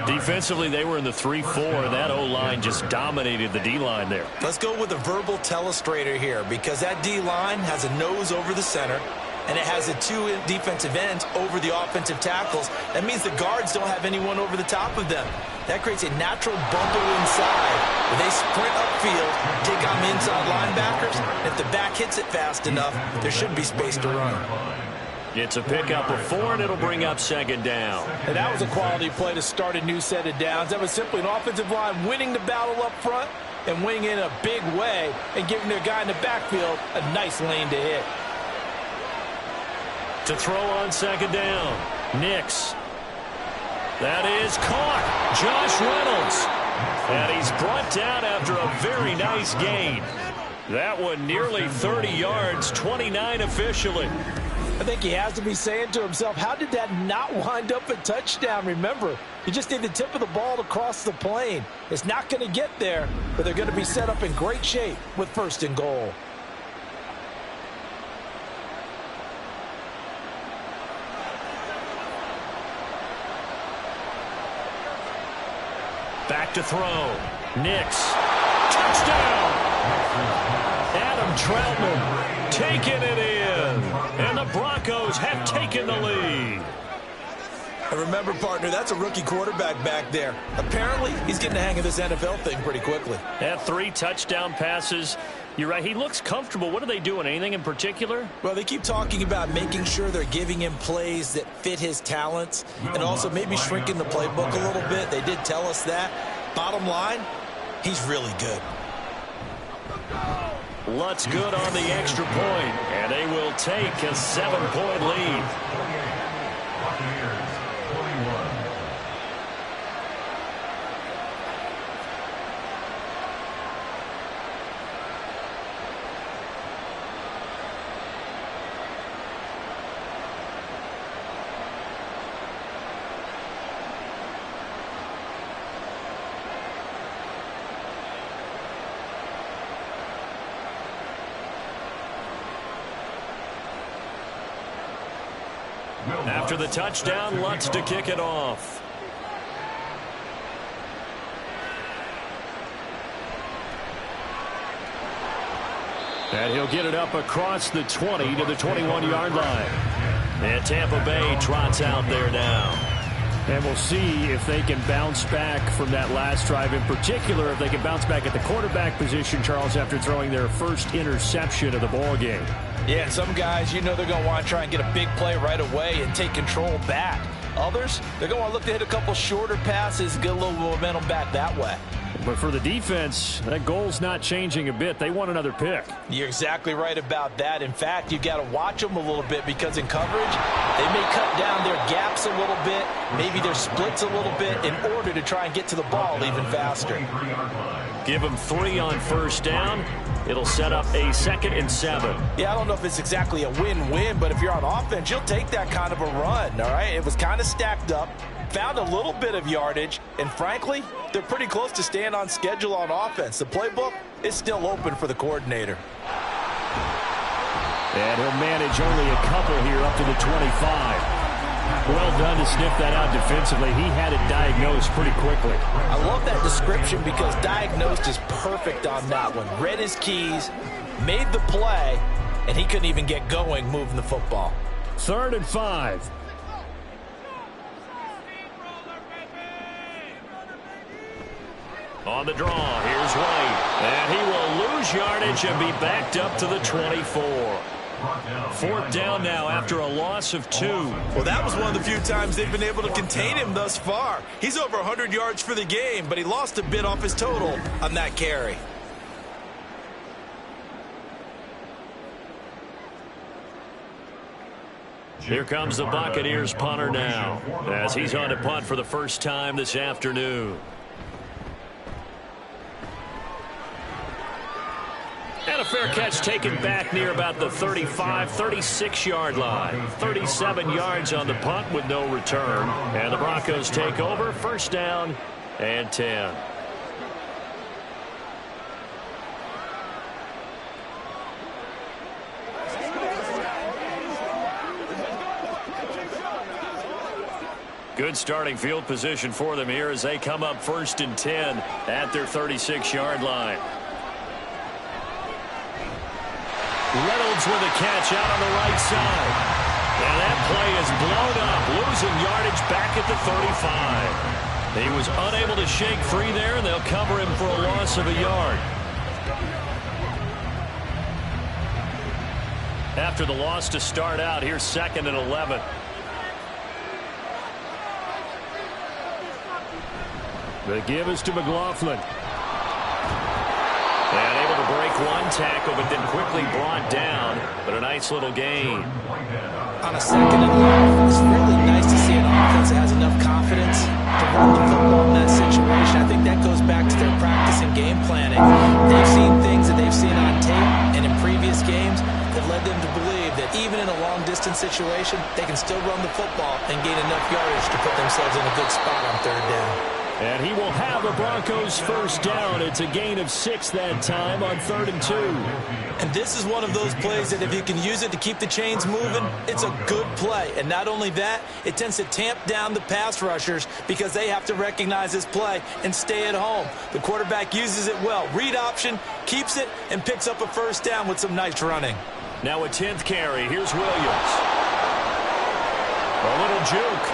Defensively, they were in the 3-4. That O-line just dominated the D-line there. Let's go with a verbal telestrator here because that D-line has a nose over the center and it has the 2 defensive ends over the offensive tackles. That means the guards don't have anyone over the top of them. That creates a natural bubble inside. When they sprint upfield, take on the inside linebackers. If the back hits it fast enough, there should be space to run. It's a pickup of 4, and it'll bring up 2nd down. And that was a quality play to start a new set of downs. That was simply an offensive line winning the battle up front and winning in a big way and giving their guy in the backfield a nice lane to hit. To throw on 2nd down, Nix. That is caught. Josh Reynolds. And he's brought down after a very nice gain. That one nearly 30 yards, 29 officially. I think he has to be saying to himself, how did that not wind up a touchdown? Remember, you just need the tip of the ball to cross the plane. It's not going to get there, but they're going to be set up in great shape with 1st and goal. Back to throw. Nix. Touchdown! Adam Troutman taking it in. And the Broncos have taken the lead. And remember, partner, that's a rookie quarterback back there. Apparently, he's getting the hang of this NFL thing pretty quickly. Had 3 touchdown passes. You're right. He looks comfortable. What are they doing? Anything in particular? Well, they keep talking about making sure they're giving him plays that fit his talents and also maybe shrinking the playbook a little bit. They did tell us that. Bottom line, he's really good. Lutz good on the extra point, and they will take a 7-point lead. Buccaneers, 21. After the touchdown, Lutz to kick it off. And he'll get it up across the 20 to the 21-yard line. And Tampa Bay trots out there now. And we'll see if they can bounce back from that last drive, in particular if they can bounce back at the quarterback position, Charles, after throwing their first interception of the ball game. Yeah, and some guys, you know, they're going to want to try and get a big play right away and take control back. Others, they're going to look to hit a couple shorter passes, get a little momentum back that way. But for the defense, that goal's not changing a bit. They want another pick. You're exactly right about that. In fact, you've got to watch them a little bit because in coverage, they may cut down their gaps a little bit, maybe their splits a little bit in order to try and get to the ball even faster. Give them 3 on 1st down. It'll set up a 2nd and 7. Yeah, I don't know if it's exactly a win-win, but if you're on offense, you'll take that kind of a run, all right? It was kind of stacked up, found a little bit of yardage, and frankly, they're pretty close to staying on schedule on offense. The playbook is still open for the coordinator. And he'll manage only a couple here up to the 25. Well done to sniff that out defensively. He had it diagnosed pretty quickly. I love that description because diagnosed is perfect on that one. Read his keys, made the play, and he couldn't even get going moving the football. 3rd and 5. On the draw, here's White. And he will lose yardage and be backed up to the 24. 4th down now after a loss of 2. Well, that was one of the few times they've been able to contain him thus far. He's over 100 yards for the game, but he lost a bit off his total on that carry. Here comes the Buccaneers punter now, as he's on to punt for the first time this afternoon. And a fair catch taken back near about the 35, 36-yard line. 37 yards on the punt with no return. And the Broncos take over, 1st down and 10. Good starting field position for them here as they come up 1st and 10 at their 36-yard line. Reynolds with a catch out on the right side. And that play is blown up, losing yardage back at the 35. He was unable to shake free there, and they'll cover him for a loss of a yard. After the loss to start out, here's 2nd and 11. The give is to McLaughlin. And able to break one tackle, but then quickly brought down. But a nice little gain. On a 2nd and long, it's really nice to see an offense that has enough confidence to run the football in that situation. I think that goes back to their practice and game planning. They've seen things that they've seen on tape and in previous games that led them to believe that even in a long-distance situation, they can still run the football and gain enough yardage to put themselves in a good spot on 3rd down. And he will have the Broncos first down. It's a gain of 6 that time on 3rd and 2. And this is one of those plays that if you can use it to keep the chains moving, it's a good play. And not only that, it tends to tamp down the pass rushers because they have to recognize this play and stay at home. The quarterback uses it well. Read option, keeps it, and picks up a first down with some nice running. Now a 10th carry. Here's Williams. A little juke.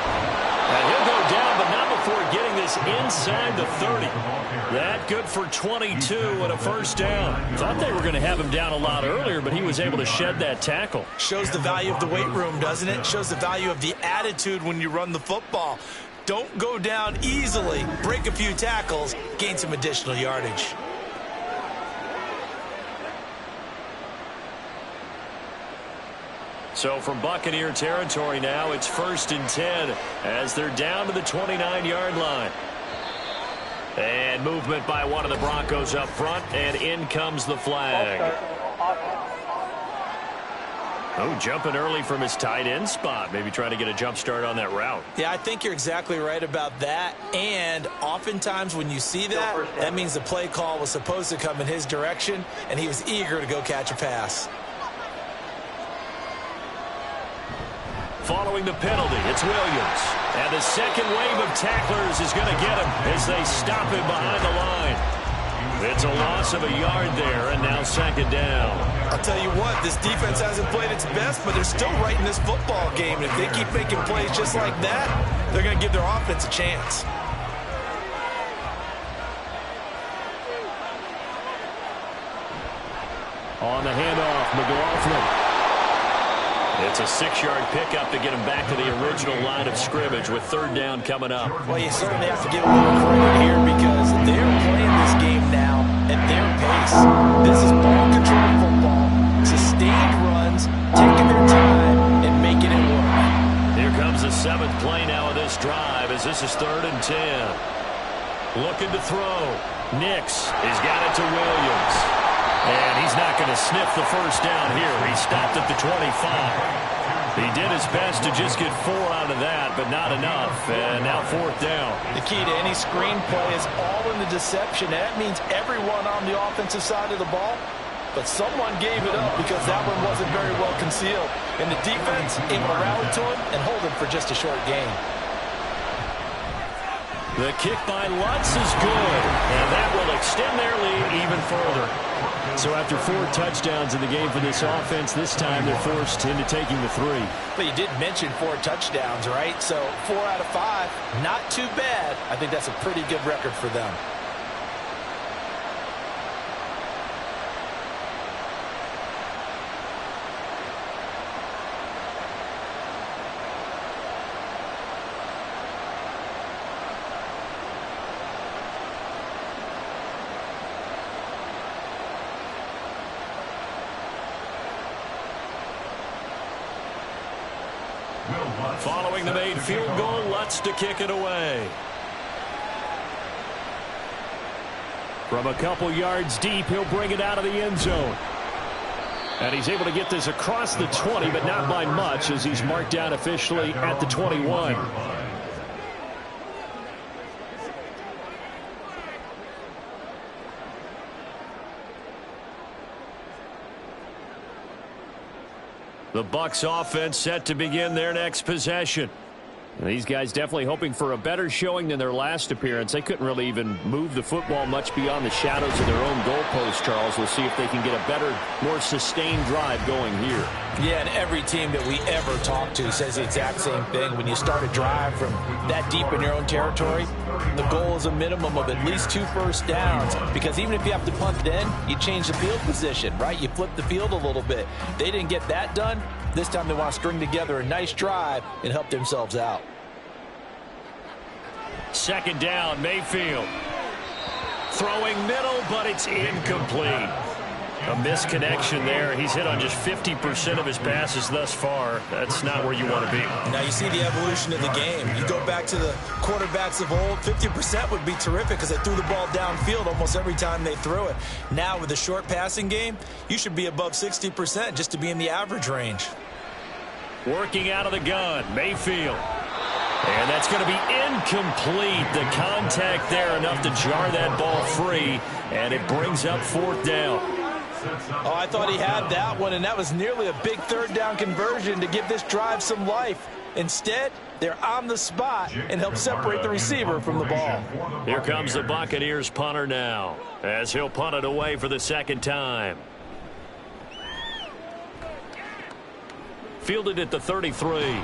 And he'll go down, but not before getting this inside the 30. That good for 22 and a first down. Thought they were going to have him down a lot earlier, but he was able to shed that tackle. Shows the value of the weight room, doesn't it? Shows the value of the attitude when you run the football. Don't go down easily. Break a few tackles, gain some additional yardage. So from Buccaneer territory now, it's 1st and 10 as they're down to the 29-yard line. And movement by one of the Broncos up front, and in comes the flag. Oh, jumping early from his tight end spot. Maybe trying to get a jump start on that route. Yeah, I think you're exactly right about that. And oftentimes when you see that, that means the play call was supposed to come in his direction, and he was eager to go catch a pass. Following the penalty, it's Williams. And the second wave of tacklers is going to get him as they stop him behind the line. It's a loss of a yard there, and now 2nd down. I'll tell you what, this defense hasn't played its best, but they're still right in this football game. And if they keep making plays just like that, they're going to give their offense a chance. On the handoff, McLaughlin. It's a 6-yard pickup to get him back to the original line of scrimmage with 3rd down coming up. Well, you certainly have to give a little credit here because they're playing this game now at their pace. This is ball control football, sustained runs, taking their time and making it work. Here comes the 7th play now of this drive as this is 3rd and 10. Looking to throw. Nix has got it to Williams. And he's not going to sniff the first down here. He stopped at the 25. He did his best to just get 4 out of that, but not enough. And now 4th down. The key to any screenplay is all in the deception. That means everyone on the offensive side of the ball, but someone gave it up because that one wasn't very well concealed. And the defense able to rally to him and hold him for just a short gain. The kick by Lutz is good, and that will extend their lead even further. So after 4 touchdowns in the game for this offense, this time they're forced into taking the 3. But you did mention 4 touchdowns, right? So 4 out of 5, not too bad. I think that's a pretty good record for them. Following the made field goal, Lutz to kick it away. From a couple yards deep, he'll bring it out of the end zone. And he's able to get this across the 20, but not by much as he's marked down officially at the 21. The Bucs offense set to begin their next possession. These guys definitely hoping for a better showing than their last appearance. They couldn't really even move the football much beyond the shadows of their own goalpost, Charles. We'll see if they can get a better, more sustained drive going here. Yeah, and every team that we ever talk to says the exact same thing. When you start a drive from that deep in your own territory, the goal is a minimum of at least 2 first downs, because even if you have to punt then, you change the field position, right? You flip the field a little bit. They didn't get that done. This time they want to string together a nice drive and help themselves out. Second down, Mayfield. Throwing middle, but it's incomplete. A misconnection there. He's hit on just 50% of his passes thus far. That's not where you want to be. Now you see the evolution of the game. You go back to the quarterbacks of old, 50% would be terrific because they threw the ball downfield almost every time they threw it. Now with the short passing game, you should be above 60% just to be in the average range. Working out of the gun, Mayfield. And that's going to be incomplete. The contact there enough to jar that ball free, and it brings up 4th down. Oh, I thought he had that one, and that was nearly a big 3rd down conversion to give this drive some life. Instead, they're on the spot and help separate the receiver from the ball. Here comes the Buccaneers punter now, as he'll punt it away for the 2nd time. Fielded at the 33.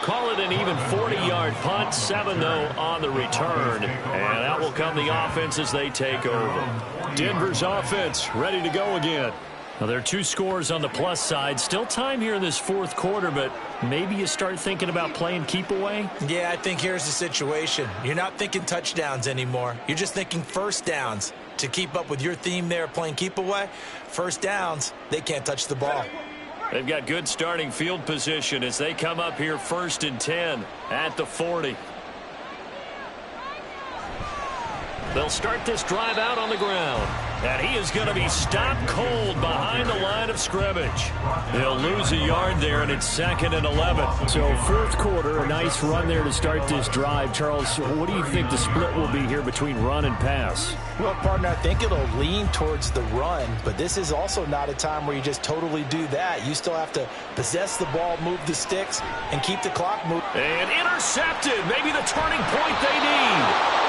Call it an even 40-yard punt, 7 though on the return. And out will come the offense as they take over. Denver's offense ready to go again. Now, there are 2 scores on the plus side. Still time here in this 4th quarter, but maybe you start thinking about playing keep away? Yeah, I think here's the situation. You're not thinking touchdowns anymore. You're just thinking first downs. To keep up with your theme there, playing keep away, first downs, they can't touch the ball. They've got good starting field position as they come up here 1st and 10 at the 40. They'll start this drive out on the ground. And he is going to be stopped cold behind the line of scrimmage. They'll lose a yard there, and it's 2nd and 11. So 4th quarter, a nice run there to start this drive. Charles, what do you think the split will be here between run and pass? Well, partner, I think it'll lean towards the run, but this is also not a time where you just totally do that. You still have to possess the ball, move the sticks, and keep the clock moving. And intercepted. Maybe the turning point they need.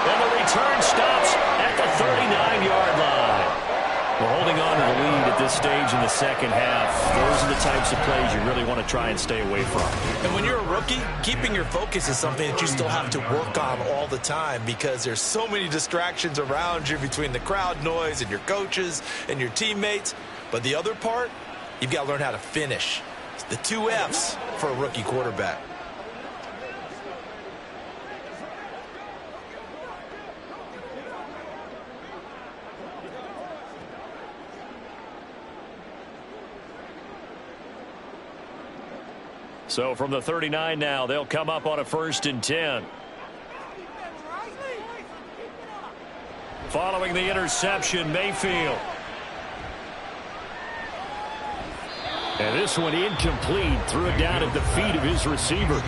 And the return stops at the 39-yard line. We're holding on to the lead at this stage in the 2nd half. Those are the types of plays you really want to try and stay away from. And when you're a rookie, keeping your focus is something that you still have to work on all the time because there's so many distractions around you between the crowd noise and your coaches and your teammates. But the other part, you've got to learn how to finish. It's the 2 F's for a rookie quarterback. So from the 39 now, they'll come up on a 1st and 10. Following the interception, Mayfield. And this one incomplete. Threw it down at the feet of his receiver.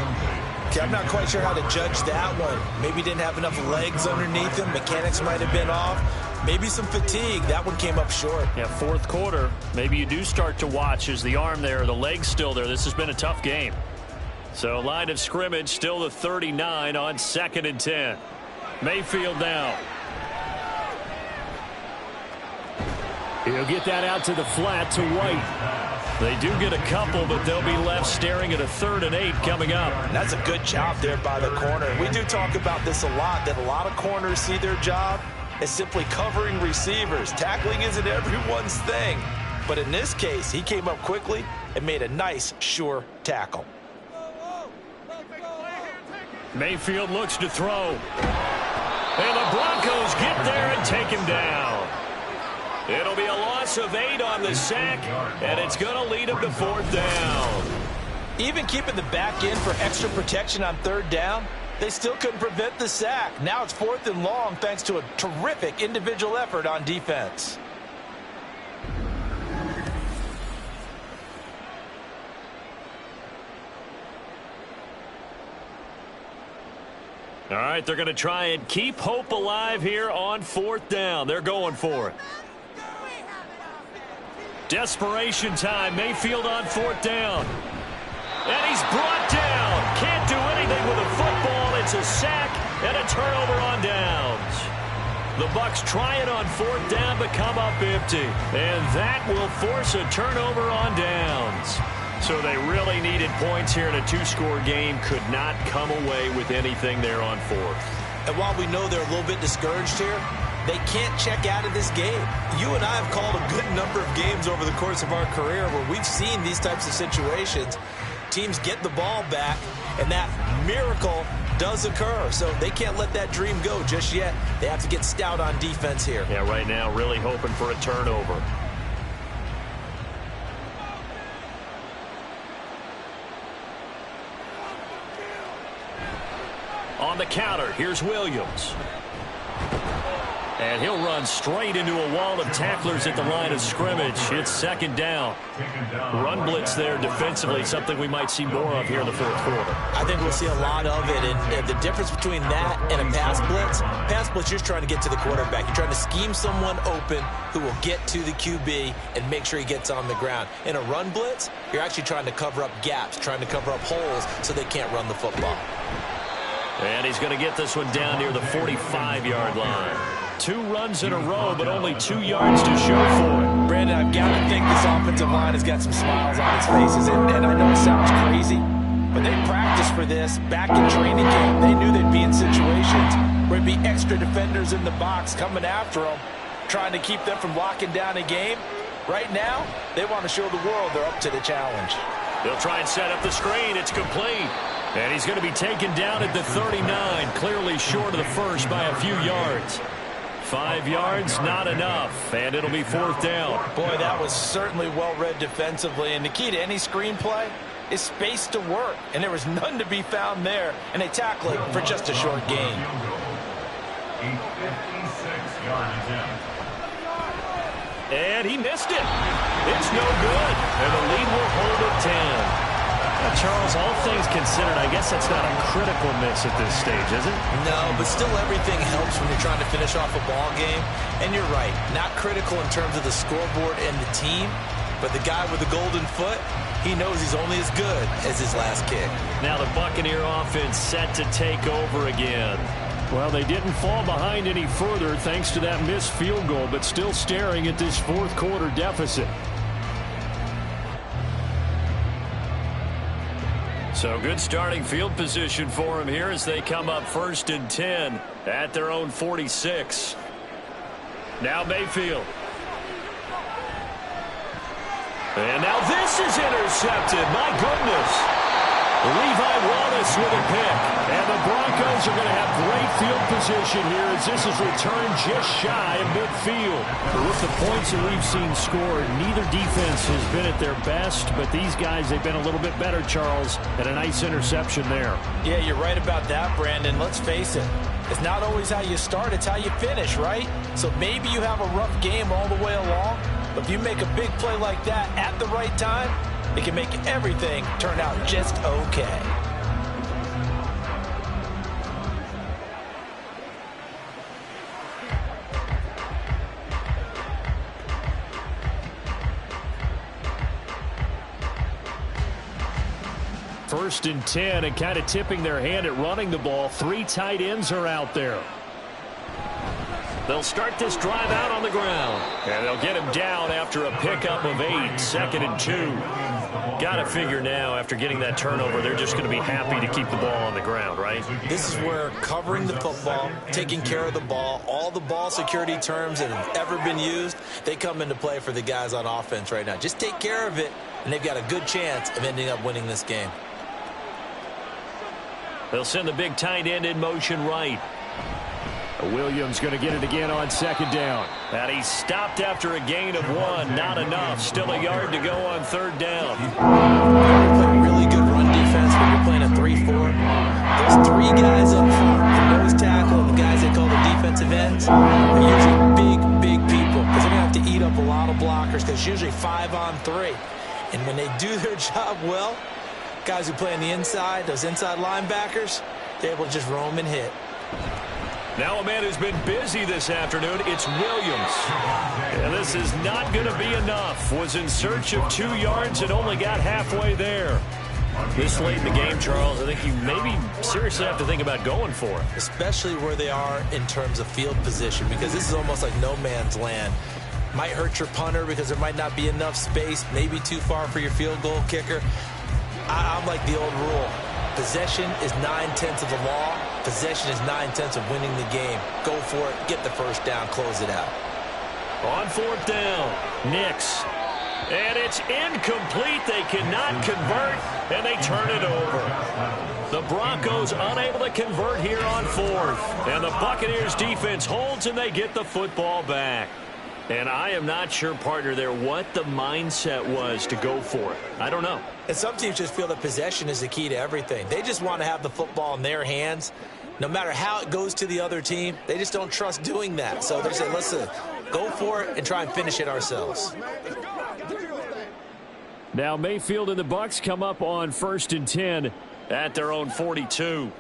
Okay, I'm not quite sure how to judge that one. Maybe didn't have enough legs underneath him. Mechanics might have been off. Maybe some fatigue. That one came up short. Yeah, 4th quarter. Maybe you do start to watch as the arm there, the leg's still there. This has been a tough game. So line of scrimmage still the 39 on 2nd and 10. Mayfield now. He'll get that out to the flat to White. They do get a couple, but they'll be left staring at a 3rd and 8 coming up. That's a good job there by the corner. We do talk about this a lot, that a lot of corners see their job as simply covering receivers. Tackling isn't everyone's thing. But in this case, he came up quickly and made a nice, sure tackle. Mayfield looks to throw. And the Broncos get there and take him down. It'll be a loss of 8 on the sack, and it's going to lead him to 4th down. Even keeping the back end for extra protection on 3rd down, they still couldn't prevent the sack. Now it's 4th and long thanks to a terrific individual effort on defense. All right, they're going to try and keep hope alive here on 4th down. They're going for it. Desperation time. Mayfield on 4th down. And he's brought down. Can't do anything with a football. It's a sack and a turnover on downs. The Bucs try it on 4th down but come up empty. And that will force a turnover on downs. So they really needed points here in a 2-score game. Could not come away with anything there on 4th. And while we know they're a little bit discouraged here, they can't check out of this game. You and I have called a good number of games over the course of our career where we've seen these types of situations. Teams get the ball back, and that miracle does occur. So they can't let that dream go just yet. They have to get stout on defense here. Yeah, right now really hoping for a turnover. On the counter, here's Williams. And he'll run straight into a wall of tacklers at the line of scrimmage. It's 2nd down. Run blitz there defensively, something we might see more of here in the 4th quarter. I think we'll see a lot of it. And the difference between that and a pass blitz, you're trying to get to the quarterback. You're trying to scheme someone open who will get to the QB and make sure he gets on the ground. In a run blitz, you're actually trying to cover up gaps, trying to cover up holes so they can't run the football. And he's going to get this one down near the 45-yard line. 2 runs in a row, but only 2 yards to show for it. Brandon, I've got to think this offensive line has got some smiles on its faces. And I know it sounds crazy, but they practiced for this back in training camp. They knew they'd be in situations where it'd be extra defenders in the box coming after them, trying to keep them from locking down a game. Right now, they want to show the world they're up to the challenge. They'll try and set up the screen. It's complete. And he's going to be taken down at the 39, clearly short of the first by a few yards. 5 yards, not enough, and it'll be 4th down. Boy, that was certainly well-read defensively, and the key to any screenplay is space to work, and there was none to be found there, and they tackle it for just a short gain. A 56-yard attempt. And he missed it. It's no good, and the lead will hold at 10. Charles, all things considered, I guess that's not a critical miss at this stage, is it? No, but still everything helps when you're trying to finish off a ball game. And you're right, not critical in terms of the scoreboard and the team, but the guy with the golden foot, he knows he's only as good as his last kick. Now the Buccaneer offense set to take over again. Well, they didn't fall behind any further thanks to that missed field goal, but still staring at this 4th quarter deficit. So good starting field position for them here as they come up 1st and 10 at their own 46. Now Mayfield. And now this is intercepted. My goodness. Levi Wallace with a pick. And the Broncos are going to have great field position here as this is returned just shy of midfield. But with the points that we've seen scored, neither defense has been at their best, but these guys, they've been a little bit better, Charles, and a nice interception there. Yeah, you're right about that, Brandon. Let's face it. It's not always how you start, it's how you finish, right? So maybe you have a rough game all the way along, but if you make a big play like that at the right time, it can make everything turn out just okay. First and 10, and kind of tipping their hand at running the ball. 3 tight ends are out there. They'll start this drive out on the ground. And they'll get him down after a pickup of 8, 2nd and 2. Got to figure now, after getting that turnover, they're just going to be happy to keep the ball on the ground, right? This is where covering the football, taking care of the ball, all the ball security terms that have ever been used, they come into play for the guys on offense right now. Just take care of it, and they've got a good chance of ending up winning this game. They'll send the big tight end in motion right. Williams going to get it again on 2nd down. And he's stopped after a gain of 1. Not enough. Still a yard to go on 3rd down. You play really good run defense when you're playing a 3-4. Those 3 guys up front, the nose tackle, and the guys they call the defensive ends, are usually big people because they're going to have to eat up a lot of blockers because it's usually 5 on 3. And when they do their job well, guys who play on the inside, those inside linebackers, they're able to just roam and hit. Now a man who's been busy this afternoon, it's Williams. And this is not going to be enough. Was in search of 2 yards and only got halfway there. This late in the game, Charles, I think you maybe seriously have to think about going for it. Especially where they are in terms of field position, because this is almost like no man's land. Might hurt your punter because there might not be enough space, maybe too far for your field goal kicker. I'm like the old rule. Possession is 9/10 of the law. Possession is 9/10 of winning the game. Go for it, get the first down, close it out. On 4th down, Nix. And it's incomplete. They cannot convert, and they turn it over. The Broncos unable to convert here on 4th. And the Buccaneers defense holds, and they get the football back. And I am not sure, partner, there what the mindset was to go for it. I don't know. And some teams just feel that possession is the key to everything. They just want to have the football in their hands. No matter how it goes to the other team, they just don't trust doing that. So they say, listen, go for it and try and finish it ourselves. Now Mayfield and the Bucs come up on 1st and 10 at their own 42.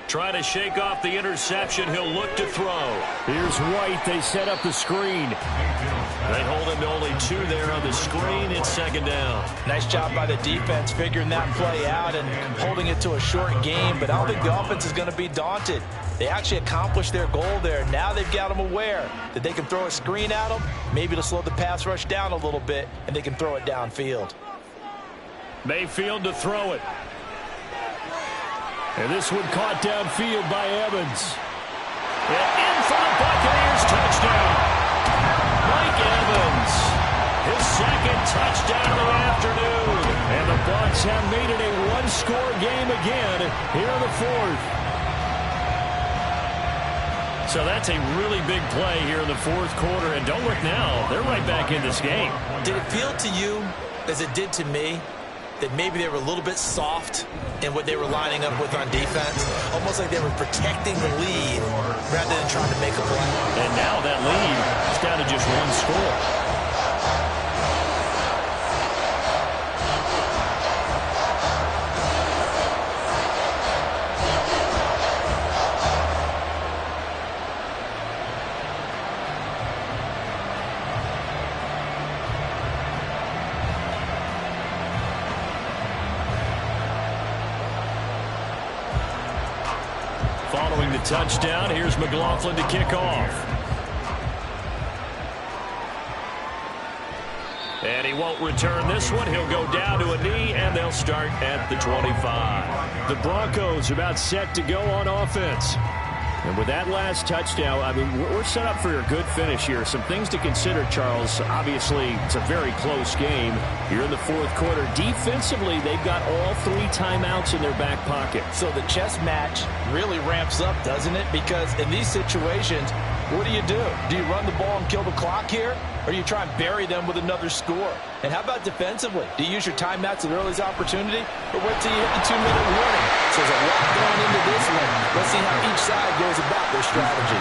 Trying to shake off the interception. He'll look to throw. Here's White. They set up the screen. They hold him to only 2 there on the screen. It's 2nd down. Nice job by the defense figuring that play out and holding it to a short game. But I don't think the offense is going to be daunted. They actually accomplished their goal there. Now they've got them aware that they can throw a screen at them, maybe to slow the pass rush down a little bit, and they can throw it downfield. Mayfield to throw it. And this one caught downfield by Evans. And in for the Buccaneers, touchdown. Mike Evans, his 2nd touchdown of the afternoon. And the Bucs have made it a one-score game again here in the 4th. So that's a really big play here in the 4th quarter. And don't look now, they're right back in this game. Did it feel to you, as it did to me, that maybe they were a little bit soft in what they were lining up with on defense? Almost like they were protecting the lead rather than trying to make a play. And now that lead is down to just 1 score. Following the touchdown, here's McLaughlin to kick off. And he won't return this one. He'll go down to a knee, and they'll start at the 25. The Broncos are about set to go on offense. And with that last touchdown, I mean, we're set up for a good finish here. Some things to consider, Charles. Obviously, it's a very close game here in the 4th quarter. Defensively, they've got all 3 timeouts in their back pocket. So the chess match really ramps up, doesn't it? Because in these situations, what do? Do you run the ball and kill the clock here? Or do you try and bury them with another score? And how about defensively? Do you use your timeouts at earliest opportunity? Or wait till you hit the 2-minute warning? So there's a lot going into this one. Let's see how each side goes about their strategy.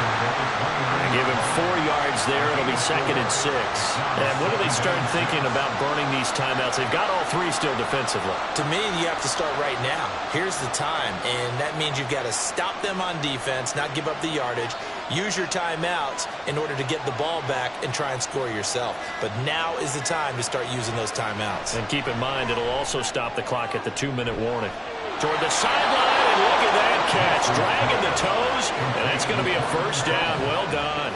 Give him 4 yards there. It'll be 2nd and 6. And when do they start thinking about burning these timeouts? They've got all 3 still defensively. To me, you have to start right now. Here's the time. And that means you've got to stop them on defense, not give up the yardage. Use your timeouts in order to get the ball back and try and score yourself. But now is the time to start using those timeouts. And keep in mind, it'll also stop the clock at the 2-minute warning. Toward the sideline, and look at that catch. Dragging the toes, and that's going to be a 1st down. Well done.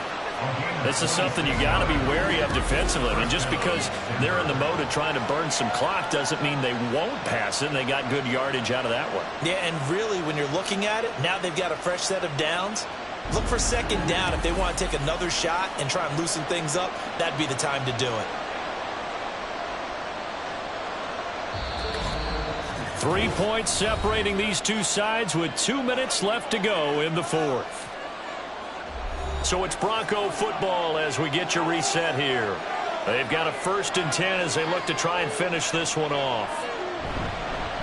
This is something you got to be wary of defensively. I mean, just because they're in the mode of trying to burn some clock doesn't mean they won't pass it, and they got good yardage out of that one. Yeah, and really, when you're looking at it, now they've got a fresh set of downs. Look for 2nd down. If they want to take another shot and try and loosen things up, that'd be the time to do it. 3 points separating these two sides with 2 minutes left to go in the 4th. So it's Bronco football as we get your reset here. They've got a 1st and 10 as they look to try and finish this one off.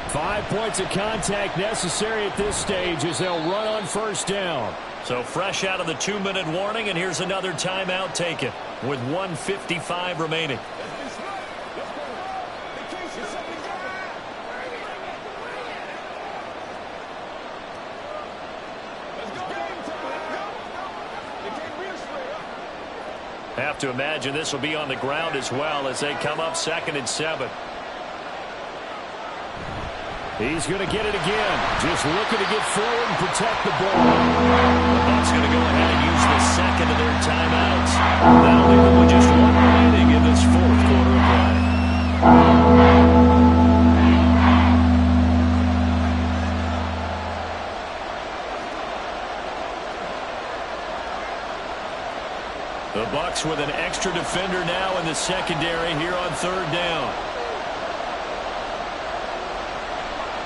5 points of contact necessary at this stage as they'll run on 1st down. So fresh out of the 2-minute warning, and here's another timeout taken with 1:55 remaining. Have to imagine this will be on the ground as well as they come up 2nd and 7. He's going to get it again. Just looking to get forward and protect the ball. The Bucs going to go ahead and use the second of their timeouts. That'll leave them with just one remaining in this fourth quarter of play. The Bucs with an extra defender now in the secondary here on third down.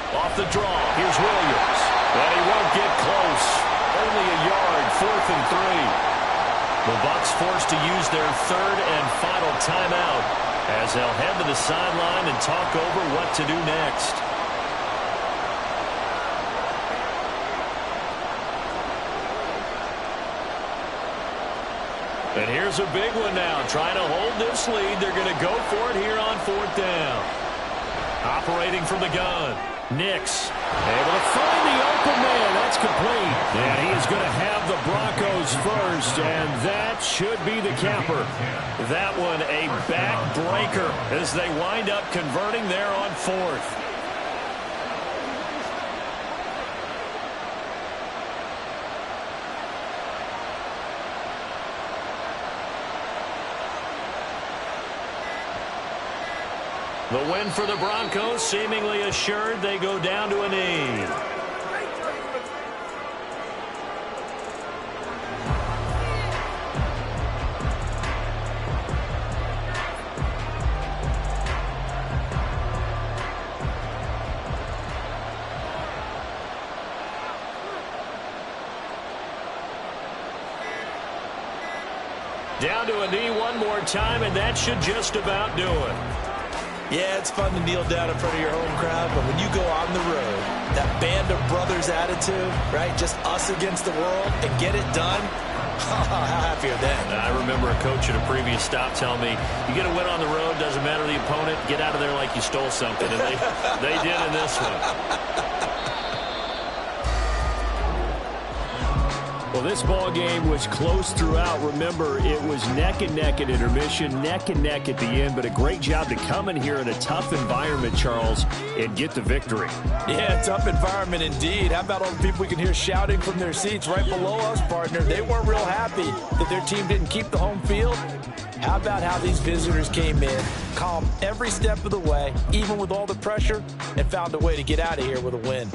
Off the draw, here's Williams. But he won't get close. Only a yard, 4th and 3. The Bucs forced to use their third and final timeout as they'll head to the sideline and talk over what to do next. And here's a big one now. Trying to hold this lead. They're going to go for it here on 4th down. Operating from the gun. Nix able to find the open man. That's complete. And he is going to have the Broncos first, and that should be the capper. That one a backbreaker as they wind up converting there on 4th. The win for the Broncos seemingly assured. They go down to a knee. Down to a knee one more time, and that should just about do it. Yeah, it's fun to kneel down in front of your home crowd, but when you go on the road, that band of brothers attitude, right, just us against the world, and get it done, how happy are they? I remember a coach at a previous stop telling me, you get a win on the road, doesn't matter the opponent, get out of there like you stole something, and they did in this one. Well, this ball game was close throughout. Remember, it was neck and neck at intermission, neck and neck at the end, but a great job to come in here in a tough environment, Charles, and get the victory. Yeah, tough environment indeed. How about all the people we can hear shouting from their seats right below us, partner? They weren't real happy that their team didn't keep the home field. How about how these visitors came in, calm every step of the way, even with all the pressure, and found a way to get out of here with a win?